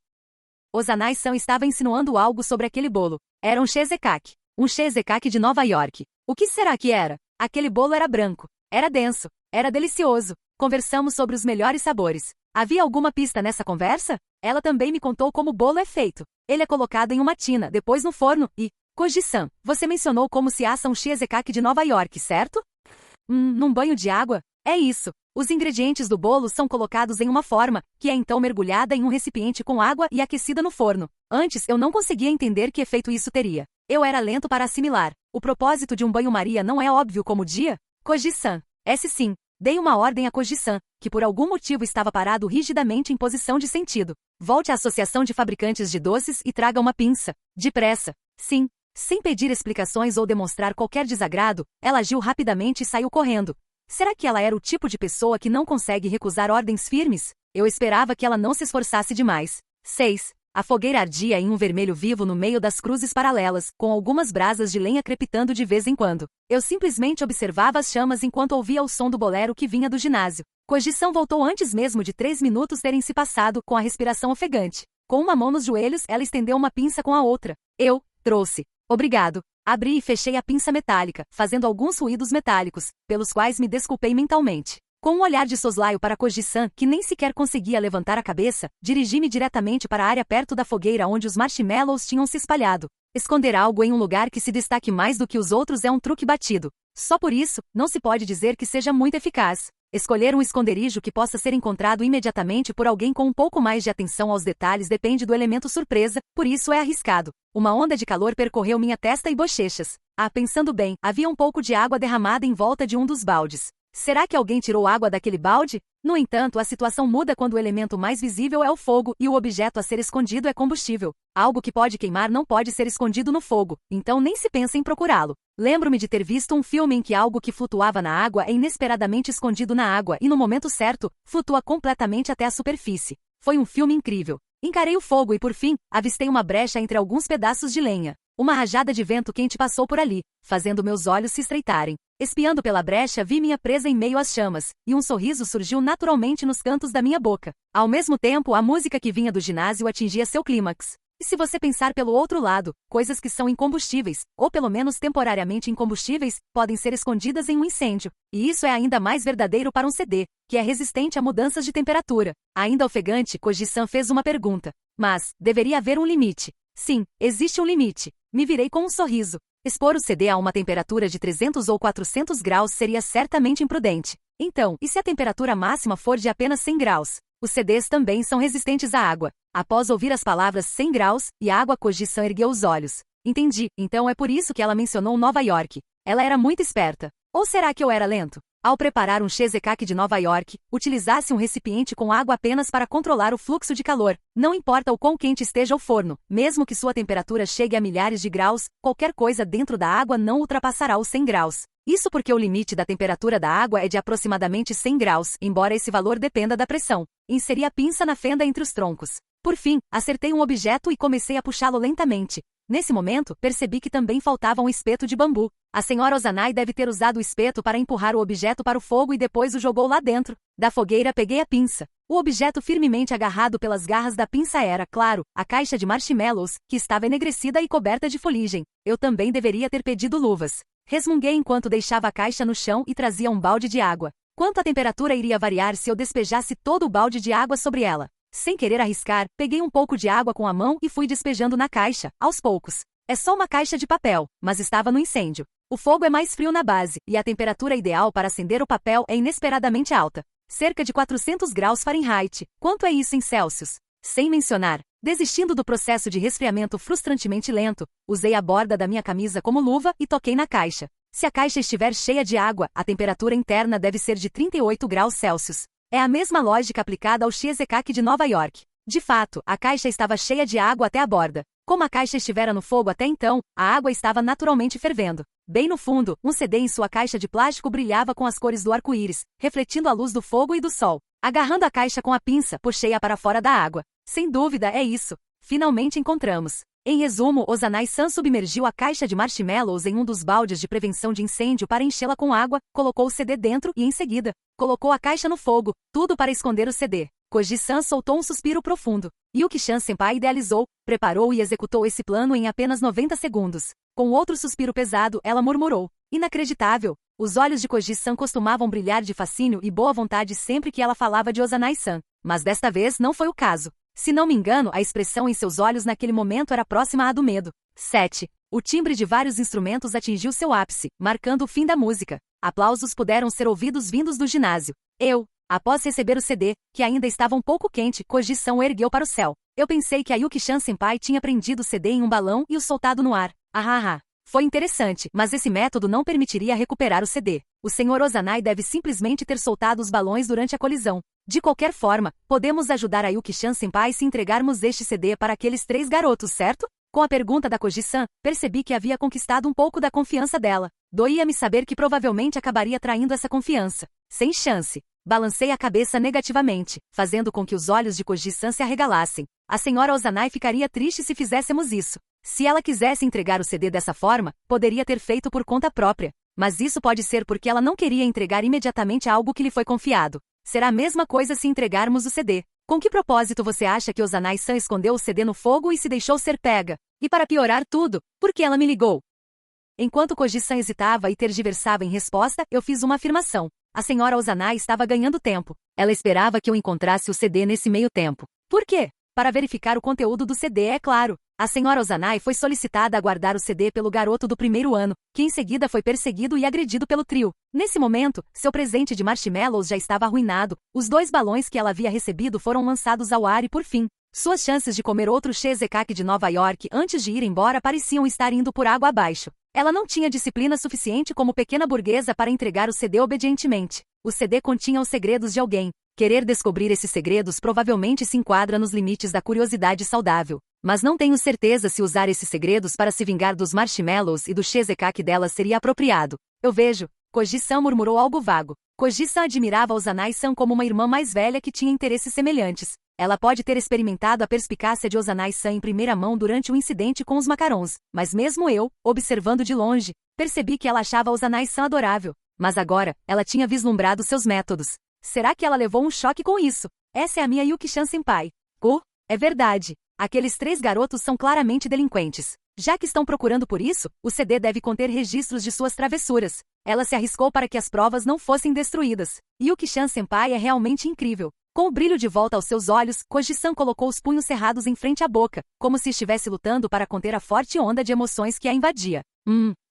Ozanai-san estava insinuando algo sobre aquele bolo. Era um Shizekaki. Um Shizekaki de Nova York. O que será que era? Aquele bolo era branco. Era denso. Era delicioso. Conversamos sobre os melhores sabores. Havia alguma pista nessa conversa? Ela também me contou como o bolo é feito. Ele é colocado em uma tina, depois no forno e... Koji-san, você mencionou como se assa um Shizekaki de Nova York, certo? Num banho de água? É isso. Os ingredientes do bolo são colocados em uma forma, que é então mergulhada em um recipiente com água e aquecida no forno. Antes, eu não conseguia entender que efeito isso teria. Eu era lento para assimilar. O propósito de um banho-maria não é óbvio como o dia? Koji-san. Esse sim. Dei uma ordem a Koji-san, que por algum motivo estava parado rigidamente em posição de sentido. Volte à Associação de Fabricantes de Doces e traga uma pinça. Depressa. Sim. Sem pedir explicações ou demonstrar qualquer desagrado, ela agiu rapidamente e saiu correndo. Será que ela era o tipo de pessoa que não consegue recusar ordens firmes? Eu esperava que ela não se esforçasse demais. 6. A fogueira ardia em um vermelho vivo no meio das cruzes paralelas, com algumas brasas de lenha crepitando de vez em quando. Eu simplesmente observava as chamas enquanto ouvia o som do bolero que vinha do ginásio. Koji-san voltou antes mesmo de 3 minutos terem se passado, com a respiração ofegante. Com uma mão nos joelhos, ela estendeu uma pinça com a outra. Eu trouxe. Obrigado. Abri e fechei a pinça metálica, fazendo alguns ruídos metálicos, pelos quais me desculpei mentalmente. Com um olhar de soslaio para Koji-san, que nem sequer conseguia levantar a cabeça, dirigi-me diretamente para a área perto da fogueira onde os marshmallows tinham se espalhado. Esconder algo em um lugar que se destaque mais do que os outros é um truque batido. Só por isso, não se pode dizer que seja muito eficaz. Escolher um esconderijo que possa ser encontrado imediatamente por alguém com um pouco mais de atenção aos detalhes depende do elemento surpresa, por isso é arriscado. Uma onda de calor percorreu minha testa e bochechas. Pensando bem, havia um pouco de água derramada em volta de um dos baldes. Será que alguém tirou água daquele balde? No entanto, a situação muda quando o elemento mais visível é o fogo e o objeto a ser escondido é combustível. Algo que pode queimar não pode ser escondido no fogo, então nem se pensa em procurá-lo. Lembro-me de ter visto um filme em que algo que flutuava na água é inesperadamente escondido na água e no momento certo, flutua completamente até a superfície. Foi um filme incrível. Encarei o fogo e por fim, avistei uma brecha entre alguns pedaços de lenha. Uma rajada de vento quente passou por ali, fazendo meus olhos se estreitarem. Espiando pela brecha vi minha presa em meio às chamas, e um sorriso surgiu naturalmente nos cantos da minha boca. Ao mesmo tempo, a música que vinha do ginásio atingia seu clímax. E se você pensar pelo outro lado, coisas que são incombustíveis, ou pelo menos temporariamente incombustíveis, podem ser escondidas em um incêndio. E isso é ainda mais verdadeiro para um CD, que é resistente a mudanças de temperatura. Ainda ofegante, Koji-san fez uma pergunta. Mas, deveria haver um limite. Sim, existe um limite. Me virei com um sorriso. Expor o CD a uma temperatura de 300 ou 400 graus seria certamente imprudente. Então, e se a temperatura máxima for de apenas 100 graus? Os CDs também são resistentes à água. Após ouvir as palavras 100 graus, e a água, Koji-san ergueu os olhos. Entendi, então é por isso que ela mencionou Nova York. Ela era muito esperta. Ou será que eu era lento? Ao preparar um Shizekaki de Nova York, utilizasse um recipiente com água apenas para controlar o fluxo de calor. Não importa o quão quente esteja o forno, mesmo que sua temperatura chegue a milhares de graus, qualquer coisa dentro da água não ultrapassará os 100 graus. Isso porque o limite da temperatura da água é de aproximadamente 100 graus, embora esse valor dependa da pressão. Inseri a pinça na fenda entre os troncos. Por fim, acertei um objeto e comecei a puxá-lo lentamente. Nesse momento, percebi que também faltava um espeto de bambu. A senhora Ozanai deve ter usado o espeto para empurrar o objeto para o fogo e depois o jogou lá dentro. Da fogueira peguei a pinça. O objeto firmemente agarrado pelas garras da pinça era, claro, a caixa de marshmallows, que estava enegrecida e coberta de fuligem. Eu também deveria ter pedido luvas. Resmunguei enquanto deixava a caixa no chão e trazia um balde de água. Quanto a temperatura iria variar se eu despejasse todo o balde de água sobre ela? Sem querer arriscar, peguei um pouco de água com a mão e fui despejando na caixa, aos poucos. É só uma caixa de papel, mas estava no incêndio. O fogo é mais frio na base, e a temperatura ideal para acender o papel é inesperadamente alta. Cerca de 400 graus Fahrenheit. Quanto é isso em Celsius? Sem mencionar, desistindo do processo de resfriamento frustrantemente lento, usei a borda da minha camisa como luva e toquei na caixa. Se a caixa estiver cheia de água, a temperatura interna deve ser de 38 graus Celsius. É a mesma lógica aplicada ao Cheesecake de Nova York. De fato, a caixa estava cheia de água até a borda. Como a caixa estivera no fogo até então, a água estava naturalmente fervendo. Bem no fundo, um CD em sua caixa de plástico brilhava com as cores do arco-íris, refletindo a luz do fogo e do sol. Agarrando a caixa com a pinça, puxei-a para fora da água. Sem dúvida, é isso. Finalmente encontramos. Em resumo, Ozanai-san submergiu a caixa de marshmallows em um dos baldes de prevenção de incêndio para enchê-la com água, colocou o CD dentro e, em seguida, colocou a caixa no fogo, tudo para esconder o CD. Koji-san soltou um suspiro profundo. Yuki-chan senpai idealizou, preparou e executou esse plano em apenas 90 segundos. Com outro suspiro pesado, ela murmurou. Inacreditável! Os olhos de Koji-san costumavam brilhar de fascínio e boa vontade sempre que ela falava de Ozanai-san. Mas desta vez não foi o caso. Se não me engano, a expressão em seus olhos naquele momento era próxima à do medo. 7. O timbre de vários instrumentos atingiu seu ápice, marcando o fim da música. Aplausos puderam ser ouvidos vindos do ginásio. Após receber o CD, que ainda estava um pouco quente, Koji-san o ergueu para o céu. Eu pensei que a Yuki-chan senpai tinha prendido o CD em um balão e o soltado no ar. Foi interessante, mas esse método não permitiria recuperar o CD. O Sr. Ozanai deve simplesmente ter soltado os balões durante a colisão. De qualquer forma, podemos ajudar a Yuki-chan senpai se entregarmos este CD para aqueles 3 garotos, certo? Com a pergunta da Koji-san, percebi que havia conquistado um pouco da confiança dela. Doía-me saber que provavelmente acabaria traindo essa confiança. Sem chance. Balancei a cabeça negativamente, fazendo com que os olhos de Koji-san se arregalassem. A senhora Ozanai ficaria triste se fizéssemos isso. Se ela quisesse entregar o CD dessa forma, poderia ter feito por conta própria. Mas isso pode ser porque ela não queria entregar imediatamente algo que lhe foi confiado. Será a mesma coisa se entregarmos o CD. Com que propósito você acha que Ozanai-san escondeu o CD no fogo e se deixou ser pega? E para piorar tudo, por que ela me ligou? Enquanto Koji-san hesitava e tergiversava em resposta, eu fiz uma afirmação. A senhora Ozanai estava ganhando tempo. Ela esperava que eu encontrasse o CD nesse meio tempo. Por quê? Para verificar o conteúdo do CD, é claro. A senhora Ozanai foi solicitada a guardar o CD pelo garoto do primeiro ano, que em seguida foi perseguido e agredido pelo trio. Nesse momento, seu presente de marshmallows já estava arruinado. Os 2 balões que ela havia recebido foram lançados ao ar e, por fim, suas chances de comer outro cheesecake de Nova York antes de ir embora pareciam estar indo por água abaixo. Ela não tinha disciplina suficiente como pequena burguesa para entregar o CD obedientemente. O CD continha os segredos de alguém. Querer descobrir esses segredos provavelmente se enquadra nos limites da curiosidade saudável. Mas não tenho certeza se usar esses segredos para se vingar dos marshmallows e do cheesecake dela seria apropriado. Eu vejo. Koji-san murmurou algo vago. Koji-san admirava Ozanai-san como uma irmã mais velha que tinha interesses semelhantes. Ela pode ter experimentado a perspicácia de Ozanai-san em primeira mão durante o incidente com os macarons, mas mesmo eu, observando de longe, percebi que ela achava Ozanai-san adorável. Mas agora, ela tinha vislumbrado seus métodos. Será que ela levou um choque com isso? Essa é a minha Yuki-chan senpai. É verdade. Aqueles 3 garotos são claramente delinquentes. Já que estão procurando por isso, o CD deve conter registros de suas travessuras. Ela se arriscou para que as provas não fossem destruídas. Yuki-chan senpai é realmente incrível. Com o brilho de volta aos seus olhos, Koji-san colocou os punhos cerrados em frente à boca, como se estivesse lutando para conter a forte onda de emoções que a invadia.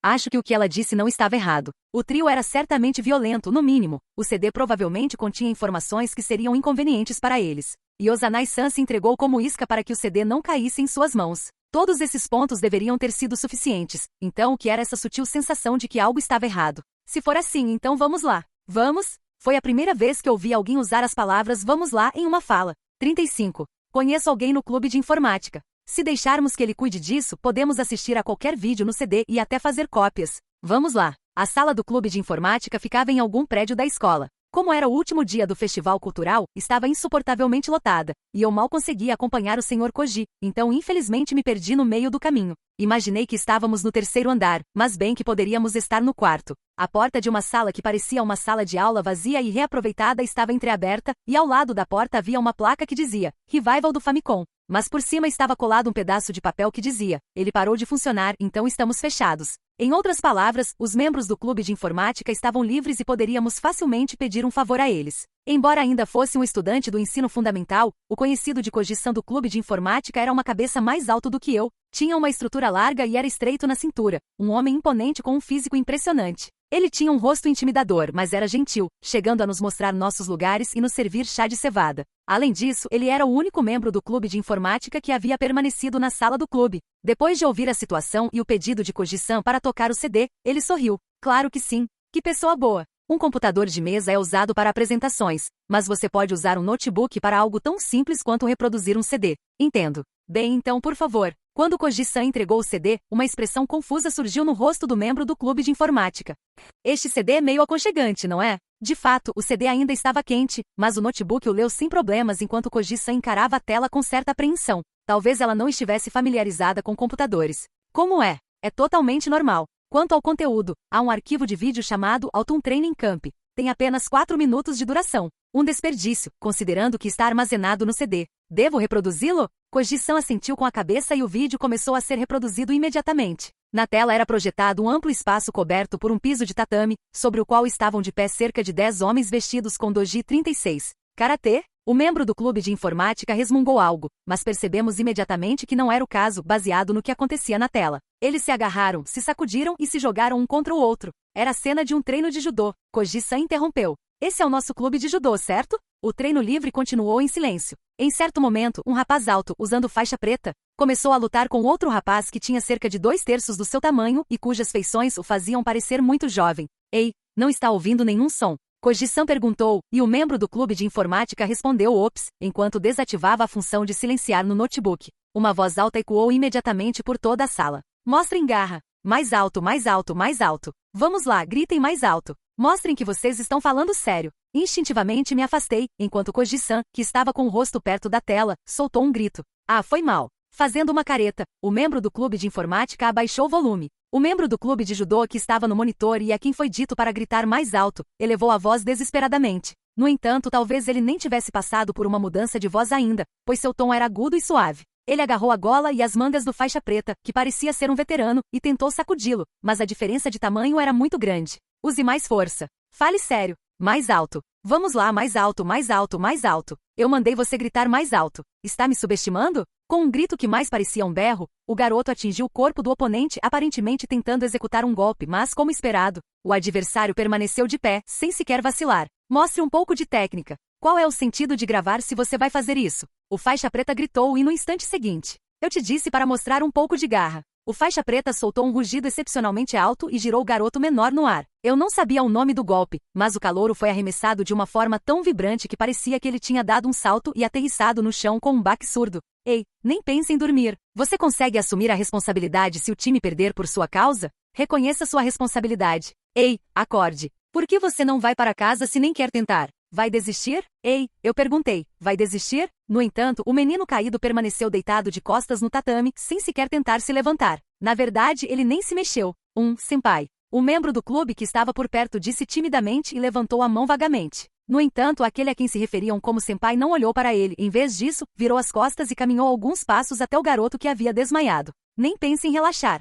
Acho que o que ela disse não estava errado. O trio era certamente violento, no mínimo. O CD provavelmente continha informações que seriam inconvenientes para eles. E Ozanai-san se entregou como isca para que o CD não caísse em suas mãos. Todos esses pontos deveriam ter sido suficientes. Então o que era essa sutil sensação de que algo estava errado? Se for assim, então vamos lá. Vamos? Foi a primeira vez que ouvi alguém usar as palavras vamos lá em uma fala. 35. Conheço alguém no clube de informática. Se deixarmos que ele cuide disso, podemos assistir a qualquer vídeo no CD e até fazer cópias. Vamos lá. A sala do clube de informática ficava em algum prédio da escola. Como era o último dia do festival cultural, estava insuportavelmente lotada, e eu mal conseguia acompanhar o Sr. Koji, então infelizmente me perdi no meio do caminho. Imaginei que estávamos no terceiro andar, mas bem que poderíamos estar no quarto. A porta de uma sala que parecia uma sala de aula vazia e reaproveitada estava entreaberta, e ao lado da porta havia uma placa que dizia, Revival do Famicom. Mas por cima estava colado um pedaço de papel que dizia, ele parou de funcionar, então estamos fechados. Em outras palavras, os membros do clube de informática estavam livres e poderíamos facilmente pedir um favor a eles. Embora ainda fosse um estudante do ensino fundamental, o conhecido de Koji-san do clube de informática era uma cabeça mais alto do que eu, tinha uma estrutura larga e era estreito na cintura, um homem imponente com um físico impressionante. Ele tinha um rosto intimidador, mas era gentil, chegando a nos mostrar nossos lugares e nos servir chá de cevada. Além disso, ele era o único membro do clube de informática que havia permanecido na sala do clube. Depois de ouvir a situação e o pedido de Koji-san para tocar o CD, ele sorriu. Claro que sim. Que pessoa boa. Um computador de mesa é usado para apresentações, mas você pode usar um notebook para algo tão simples quanto reproduzir um CD. Entendo. Bem, então, por favor. Quando Koji-san entregou o CD, uma expressão confusa surgiu no rosto do membro do clube de informática. Este CD é meio aconchegante, não é? De fato, o CD ainda estava quente, mas o notebook o leu sem problemas enquanto Koji-san encarava a tela com certa apreensão. Talvez ela não estivesse familiarizada com computadores. Como é? É totalmente normal. Quanto ao conteúdo, há um arquivo de vídeo chamado Autumn Training Camp. Tem apenas 4 minutos de duração. Um desperdício, considerando que está armazenado no CD. Devo reproduzi-lo? Koji-san assentiu com a cabeça e o vídeo começou a ser reproduzido imediatamente. Na tela era projetado um amplo espaço coberto por um piso de tatame, sobre o qual estavam de pé cerca de 10 homens vestidos com doji 36. Karatê? O membro do clube de informática resmungou algo, mas percebemos imediatamente que não era o caso, baseado no que acontecia na tela. Eles se agarraram, se sacudiram e se jogaram um contra o outro. Era a cena de um treino de judô. Koji-san interrompeu. Esse é o nosso clube de judô, certo? O treino livre continuou em silêncio. Em certo momento, um rapaz alto, usando faixa preta, começou a lutar com outro rapaz que tinha cerca de 2/3 do seu tamanho e cujas feições o faziam parecer muito jovem. Ei, não está ouvindo nenhum som? Koji-san perguntou, e o membro do clube de informática respondeu ops, enquanto desativava a função de silenciar no notebook. Uma voz alta ecoou imediatamente por toda a sala. Mostrem garra. Mais alto, mais alto, mais alto. Vamos lá, gritem mais alto. Mostrem que vocês estão falando sério. Instintivamente me afastei, enquanto Koji-san, que estava com o rosto perto da tela, soltou um grito. Ah, foi mal. Fazendo uma careta, o membro do clube de informática abaixou o volume. O membro do clube de judô que estava no monitor e a quem foi dito para gritar mais alto, elevou a voz desesperadamente. No entanto, talvez ele nem tivesse passado por uma mudança de voz ainda, pois seu tom era agudo e suave. Ele agarrou a gola e as mangas do faixa preta, que parecia ser um veterano, e tentou sacudi-lo, mas a diferença de tamanho era muito grande. Use mais força. Fale sério. Mais alto. Vamos lá, mais alto, mais alto, mais alto. Eu mandei você gritar mais alto. Está me subestimando? Com um grito que mais parecia um berro, o garoto atingiu o corpo do oponente aparentemente tentando executar um golpe, mas como esperado, o adversário permaneceu de pé, sem sequer vacilar. Mostre um pouco de técnica. Qual é o sentido de gravar se você vai fazer isso? O faixa preta gritou e no instante seguinte. Eu te disse para mostrar um pouco de garra. O faixa preta soltou um rugido excepcionalmente alto e girou o garoto menor no ar. Eu não sabia o nome do golpe, mas o calouro foi arremessado de uma forma tão vibrante que parecia que ele tinha dado um salto e aterrissado no chão com um baque surdo. Ei, nem pense em dormir. Você consegue assumir a responsabilidade se o time perder por sua causa? Reconheça sua responsabilidade. Ei, acorde. Por que você não vai para casa se nem quer tentar? Vai desistir? Ei, eu perguntei, vai desistir? No entanto, o menino caído permaneceu deitado de costas no tatame, sem sequer tentar se levantar. Na verdade, ele nem se mexeu. Senpai. O membro do clube que estava por perto disse timidamente e levantou a mão vagamente. No entanto, aquele a quem se referiam como senpai não olhou para ele. Em vez disso, virou as costas e caminhou alguns passos até o garoto que havia desmaiado. Nem pense em relaxar.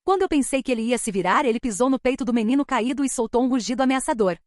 Quando eu pensei que ele ia se virar, ele pisou no peito do menino caído e soltou um rugido ameaçador.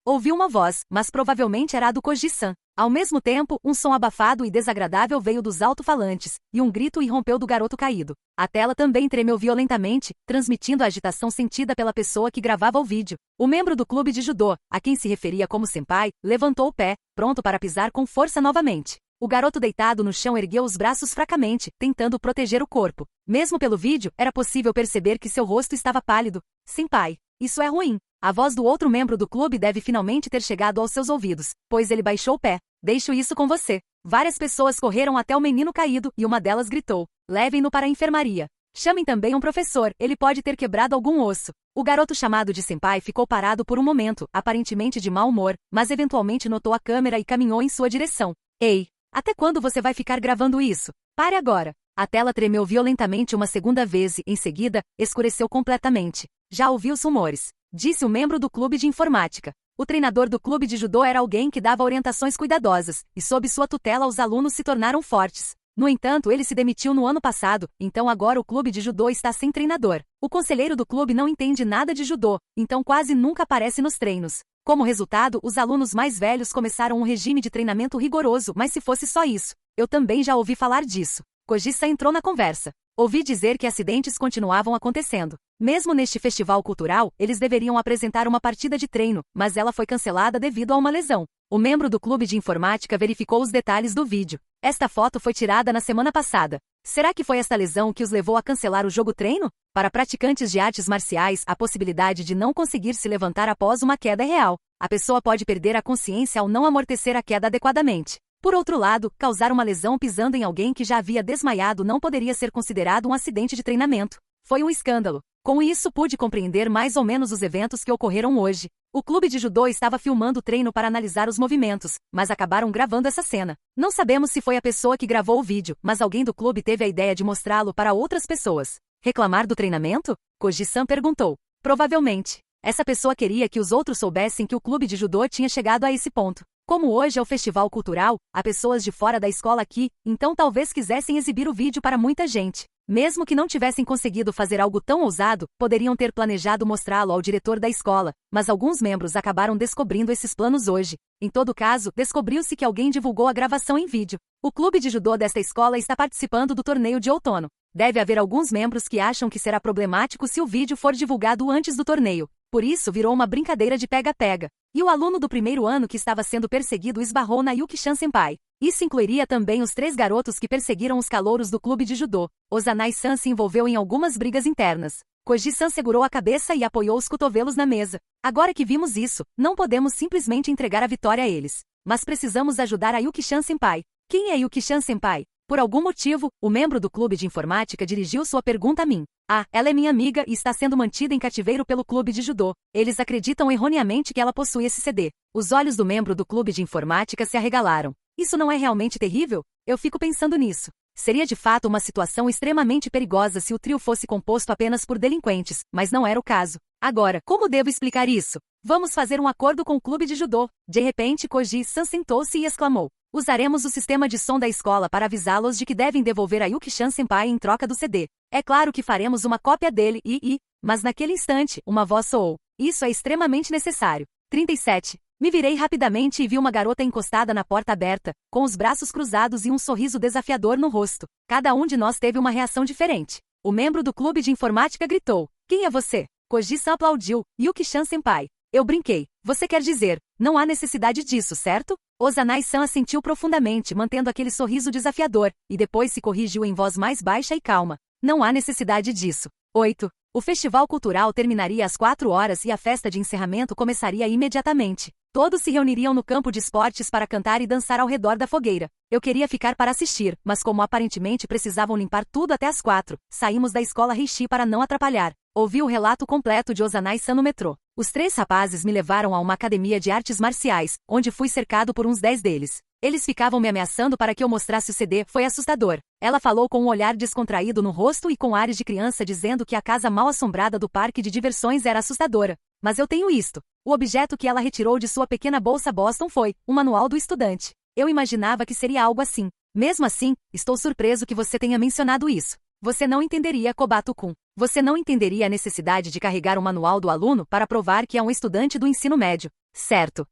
Ouvi uma voz, mas provavelmente era a do Koji-san. Ao mesmo tempo, um som abafado e desagradável veio dos alto-falantes, e um grito irrompeu do garoto caído. A tela também tremeu violentamente, transmitindo a agitação sentida pela pessoa que gravava o vídeo. O membro do clube de judô, a quem se referia como senpai, levantou o pé, pronto para pisar com força novamente. O garoto deitado no chão ergueu os braços fracamente, tentando proteger o corpo. Mesmo pelo vídeo, era possível perceber que seu rosto estava pálido. Senpai, isso é ruim. A voz do outro membro do clube deve finalmente ter chegado aos seus ouvidos, pois ele baixou o pé. Deixo isso com você. Várias pessoas correram até o menino caído e uma delas gritou. Levem-no para a enfermaria. Chamem também um professor, ele pode ter quebrado algum osso. O garoto chamado de senpai ficou parado por um momento, aparentemente de mau humor, mas eventualmente notou a câmera e caminhou em sua direção. Ei, até quando você vai ficar gravando isso? Pare agora! A tela tremeu violentamente uma segunda vez e, em seguida, escureceu completamente. Já ouvi os rumores, disse o membro do clube de informática. O treinador do clube de judô era alguém que dava orientações cuidadosas, e sob sua tutela os alunos se tornaram fortes. No entanto, ele se demitiu no ano passado, então agora o clube de judô está sem treinador. O conselheiro do clube não entende nada de judô, então quase nunca aparece nos treinos. Como resultado, os alunos mais velhos começaram um regime de treinamento rigoroso, mas se fosse só isso, eu também já ouvi falar disso. Koji-san entrou na conversa. Ouvi dizer que acidentes continuavam acontecendo. Mesmo neste festival cultural, eles deveriam apresentar uma partida de treino, mas ela foi cancelada devido a uma lesão. O membro do clube de informática verificou os detalhes do vídeo. Esta foto foi tirada na semana passada. Será que foi esta lesão que os levou a cancelar o jogo treino? Para praticantes de artes marciais, a possibilidade de não conseguir se levantar após uma queda é real. A pessoa pode perder a consciência ao não amortecer a queda adequadamente. Por outro lado, causar uma lesão pisando em alguém que já havia desmaiado não poderia ser considerado um acidente de treinamento. Foi um escândalo. Com isso, pude compreender mais ou menos os eventos que ocorreram hoje. O clube de judô estava filmando o treino para analisar os movimentos, mas acabaram gravando essa cena. Não sabemos se foi a pessoa que gravou o vídeo, mas alguém do clube teve a ideia de mostrá-lo para outras pessoas. Reclamar do treinamento? Koji-san perguntou. Provavelmente. Essa pessoa queria que os outros soubessem que o clube de judô tinha chegado a esse ponto. Como hoje é o festival cultural, há pessoas de fora da escola aqui, então talvez quisessem exibir o vídeo para muita gente. Mesmo que não tivessem conseguido fazer algo tão ousado, poderiam ter planejado mostrá-lo ao diretor da escola, mas alguns membros acabaram descobrindo esses planos hoje. Em todo caso, descobriu-se que alguém divulgou a gravação em vídeo. O clube de judô desta escola está participando do torneio de outono. Deve haver alguns membros que acham que será problemático se o vídeo for divulgado antes do torneio. Por isso virou uma brincadeira de pega-pega. E o aluno do primeiro ano que estava sendo perseguido esbarrou na Yuki-chan senpai. Isso incluiria também os 3 garotos que perseguiram os calouros do clube de judô. Ozanai-san se envolveu em algumas brigas internas. Koji-san segurou a cabeça e apoiou os cotovelos na mesa. Agora que vimos isso, não podemos simplesmente entregar a vitória a eles. Mas precisamos ajudar a Yuki-chan senpai. Quem é Yuki-chan senpai? Por algum motivo, o membro do clube de informática dirigiu sua pergunta a mim. Ah, ela é minha amiga e está sendo mantida em cativeiro pelo clube de judô. Eles acreditam erroneamente que ela possui esse CD. Os olhos do membro do clube de informática se arregalaram. Isso não é realmente terrível? Eu fico pensando nisso. Seria de fato uma situação extremamente perigosa se o trio fosse composto apenas por delinquentes, mas não era o caso. Agora, como devo explicar isso? Vamos fazer um acordo com o clube de judô. De repente, Koji-san sentou-se e exclamou. Usaremos o sistema de som da escola para avisá-los de que devem devolver a Yuki-chan senpai em troca do CD. É claro que faremos uma cópia dele mas naquele instante, uma voz soou. Isso é extremamente necessário. 37. Me virei rapidamente e vi uma garota encostada na porta aberta, com os braços cruzados e um sorriso desafiador no rosto. Cada um de nós teve uma reação diferente. O membro do clube de informática gritou. Quem é você? Koji-san aplaudiu. Yuki-chan senpai. Eu brinquei. Você quer dizer, não há necessidade disso, certo? Ozanai-san assentiu profundamente, mantendo aquele sorriso desafiador, e depois se corrigiu em voz mais baixa e calma. Não há necessidade disso. 8. O festival cultural terminaria às 4 horas e a festa de encerramento começaria imediatamente. Todos se reuniriam no campo de esportes para cantar e dançar ao redor da fogueira. Eu queria ficar para assistir, mas como aparentemente precisavam limpar tudo até às 4, saímos da escola Reishi para não atrapalhar. Ouvi o relato completo de Ozanai-san no metrô. Os 3 rapazes me levaram a uma academia de artes marciais, onde fui cercado por uns 10 deles. Eles ficavam me ameaçando para que eu mostrasse o CD, foi assustador. Ela falou com um olhar descontraído no rosto e com ares de criança dizendo que a casa mal-assombrada do parque de diversões era assustadora. Mas eu tenho isto. O objeto que ela retirou de sua pequena bolsa Boston foi um manual do estudante. Eu imaginava que seria algo assim. Mesmo assim, estou surpreso que você tenha mencionado isso. Você não entenderia, Kobato-kun. Você não entenderia a necessidade de carregar o manual do aluno para provar que é um estudante do ensino médio. Certo.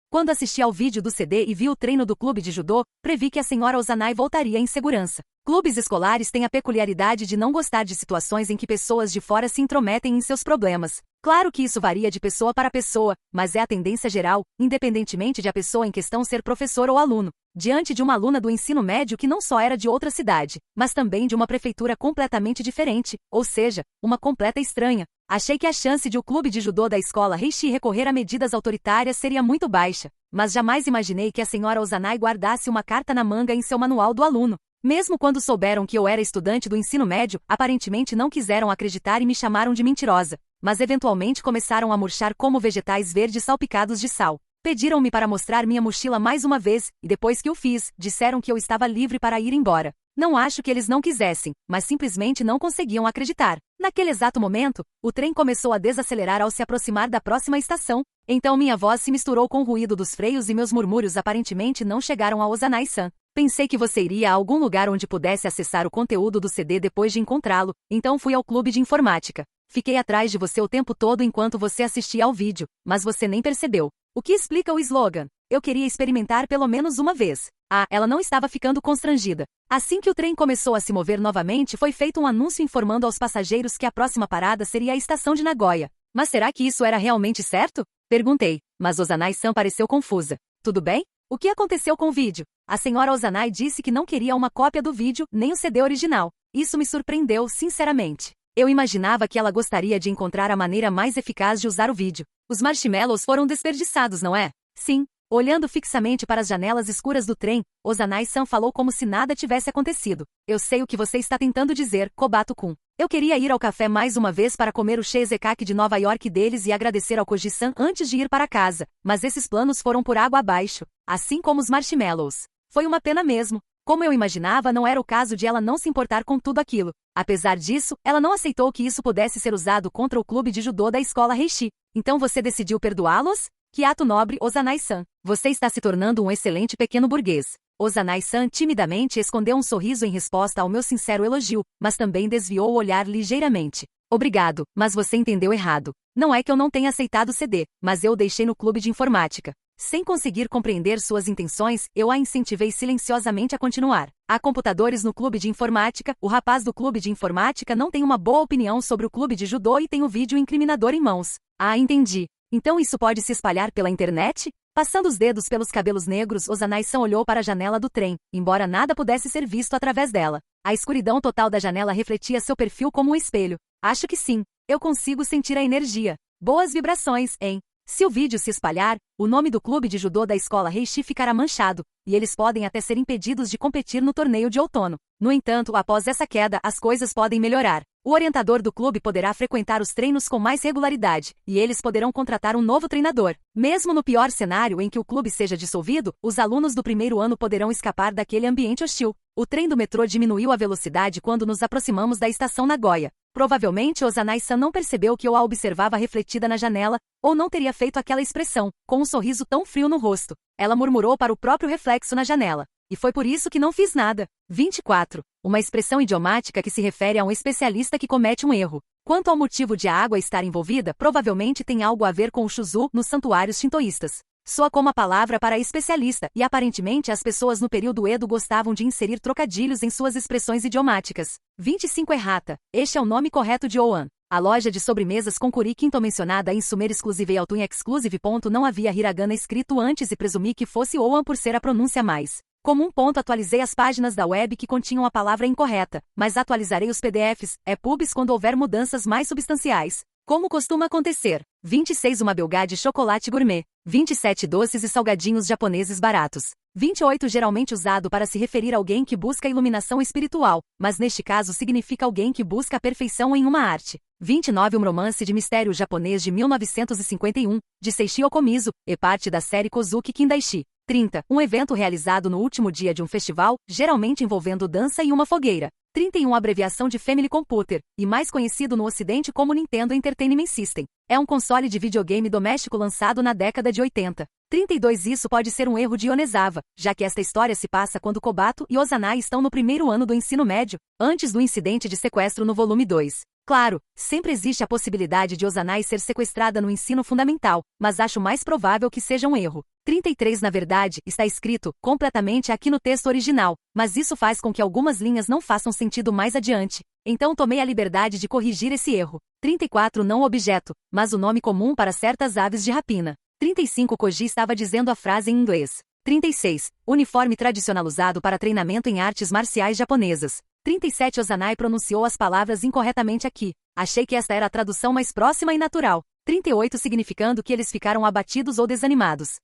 Quando assisti ao vídeo do CD e vi o treino do clube de judô, previ que a senhora Ozanai voltaria em segurança. Clubes escolares têm a peculiaridade de não gostar de situações em que pessoas de fora se intrometem em seus problemas. Claro que isso varia de pessoa para pessoa, mas é a tendência geral, independentemente de a pessoa em questão ser professor ou aluno. Diante de uma aluna do ensino médio que não só era de outra cidade, mas também de uma prefeitura completamente diferente, ou seja, uma completa estranha, achei que a chance de o clube de judô da escola Reishi recorrer a medidas autoritárias seria muito baixa, mas jamais imaginei que a senhora Ozanai guardasse uma carta na manga em seu manual do aluno. Mesmo quando souberam que eu era estudante do ensino médio, aparentemente não quiseram acreditar e me chamaram de mentirosa. mas eventualmente começaram a murchar como vegetais verdes salpicados de sal. Pediram-me para mostrar minha mochila mais uma vez, e depois que o fiz, disseram que eu estava livre para ir embora. Não acho que eles não quisessem, mas simplesmente não conseguiam acreditar. Naquele exato momento, o trem começou a desacelerar ao se aproximar da próxima estação. Então minha voz se misturou com o ruído dos freios e meus murmúrios aparentemente não chegaram a Ozanai-san. Pensei que você iria a algum lugar onde pudesse acessar o conteúdo do CD depois de encontrá-lo, então fui ao clube de informática. Fiquei atrás de você o tempo todo enquanto você assistia ao vídeo, mas você nem percebeu. O que explica o slogan? Eu queria experimentar pelo menos uma vez. Ela não estava ficando constrangida. Assim que o trem começou a se mover novamente, foi feito um anúncio informando aos passageiros que a próxima parada seria a estação de Nagoya. Mas será que isso era realmente certo? Perguntei, mas Ozanai-san pareceu confusa. Tudo bem? O que aconteceu com o vídeo? A senhora Ozanai disse que não queria uma cópia do vídeo, nem o CD original. Isso me surpreendeu, sinceramente. Eu imaginava que ela gostaria de encontrar a maneira mais eficaz de usar o vídeo. Os marshmallows foram desperdiçados, não é? Sim. Olhando fixamente para as janelas escuras do trem, Ozanai-san falou como se nada tivesse acontecido. Eu sei o que você está tentando dizer, Kobato-kun. Eu queria ir ao café mais uma vez para comer o cheesecake de Nova York deles e agradecer ao Koji-san antes de ir para casa, mas esses planos foram por água abaixo, assim como os marshmallows. Foi uma pena mesmo. Como eu imaginava, não era o caso de ela não se importar com tudo aquilo. Apesar disso, ela não aceitou que isso pudesse ser usado contra o clube de judô da escola Reishi. Então você decidiu perdoá-los? Que ato nobre, Ozanai-san. Você está se tornando um excelente pequeno burguês. Ozanai-san timidamente escondeu um sorriso em resposta ao meu sincero elogio, mas também desviou o olhar ligeiramente. Obrigado, mas você entendeu errado. Não é que eu não tenha aceitado o CD, mas eu o deixei no clube de informática. Sem conseguir compreender suas intenções, eu a incentivei silenciosamente a continuar. Há computadores no clube de informática, o rapaz do clube de informática não tem uma boa opinião sobre o clube de judô e tem o vídeo incriminador em mãos. Entendi. Então isso pode se espalhar pela internet? Passando os dedos pelos cabelos negros, Ozanai-san olhou para a janela do trem, embora nada pudesse ser visto através dela. A escuridão total da janela refletia seu perfil como um espelho. Acho que sim. Eu consigo sentir a energia. Boas vibrações, hein? Se o vídeo se espalhar, o nome do clube de judô da escola Reishi ficará manchado, e eles podem até ser impedidos de competir no torneio de outono. No entanto, após essa queda, as coisas podem melhorar. O orientador do clube poderá frequentar os treinos com mais regularidade, e eles poderão contratar um novo treinador. Mesmo no pior cenário em que o clube seja dissolvido, os alunos do primeiro ano poderão escapar daquele ambiente hostil. O trem do metrô diminuiu a velocidade quando nos aproximamos da estação Nagoya. Provavelmente Ozanai-san não percebeu que eu a observava refletida na janela, ou não teria feito aquela expressão, com um sorriso tão frio no rosto. Ela murmurou para o próprio reflexo na janela. E foi por isso que não fiz nada. 24. Uma expressão idiomática que se refere a um especialista que comete um erro. Quanto ao motivo de a água estar envolvida, provavelmente tem algo a ver com o shuzu nos santuários shintoístas. Soa como a palavra para especialista, e aparentemente as pessoas no período Edo gostavam de inserir trocadilhos em suas expressões idiomáticas. 25 errata. Este é o nome correto de Oan. A loja de sobremesas com Kuri Quinto mencionada em Sumer Exclusive e Altun Exclusive. Não havia hiragana escrito antes e presumi que fosse Oan por ser a pronúncia mais comum. Atualizei as páginas da web que continham a palavra incorreta, mas atualizarei os PDFs, EPUBs quando houver mudanças mais substanciais. Como costuma acontecer. 26 uma belga de chocolate gourmet. 27 doces e salgadinhos japoneses baratos. 28 geralmente usado para se referir a alguém que busca iluminação espiritual, mas neste caso significa alguém que busca a perfeição em uma arte. 29 um romance de mistério japonês de 1951, de Seishi Okomizu, e parte da série Kozuki Kindaishi. 30 um evento realizado no último dia de um festival, geralmente envolvendo dança e uma fogueira. 31 abreviação de Family Computer, e mais conhecido no ocidente como Nintendo Entertainment System. É um console de videogame doméstico lançado na década de 80. 32 Isso pode ser um erro de Yonezawa, já que esta história se passa quando Kobato e Ozanai estão no primeiro ano do ensino médio, antes do incidente de sequestro no volume 2. Claro, sempre existe a possibilidade de Ozanai ser sequestrada no ensino fundamental, mas acho mais provável que seja um erro. 33 Na verdade, está escrito completamente aqui no texto original, mas isso faz com que algumas linhas não façam sentido mais adiante. Então tomei a liberdade de corrigir esse erro. 34 Não objeto, mas o nome comum para certas aves de rapina. 35 Koji estava dizendo a frase em inglês. 36 Uniforme tradicional usado para treinamento em artes marciais japonesas. 37 Ozanai pronunciou as palavras incorretamente aqui. Achei que esta era a tradução mais próxima e natural. 38 Significando que eles ficaram abatidos ou desanimados.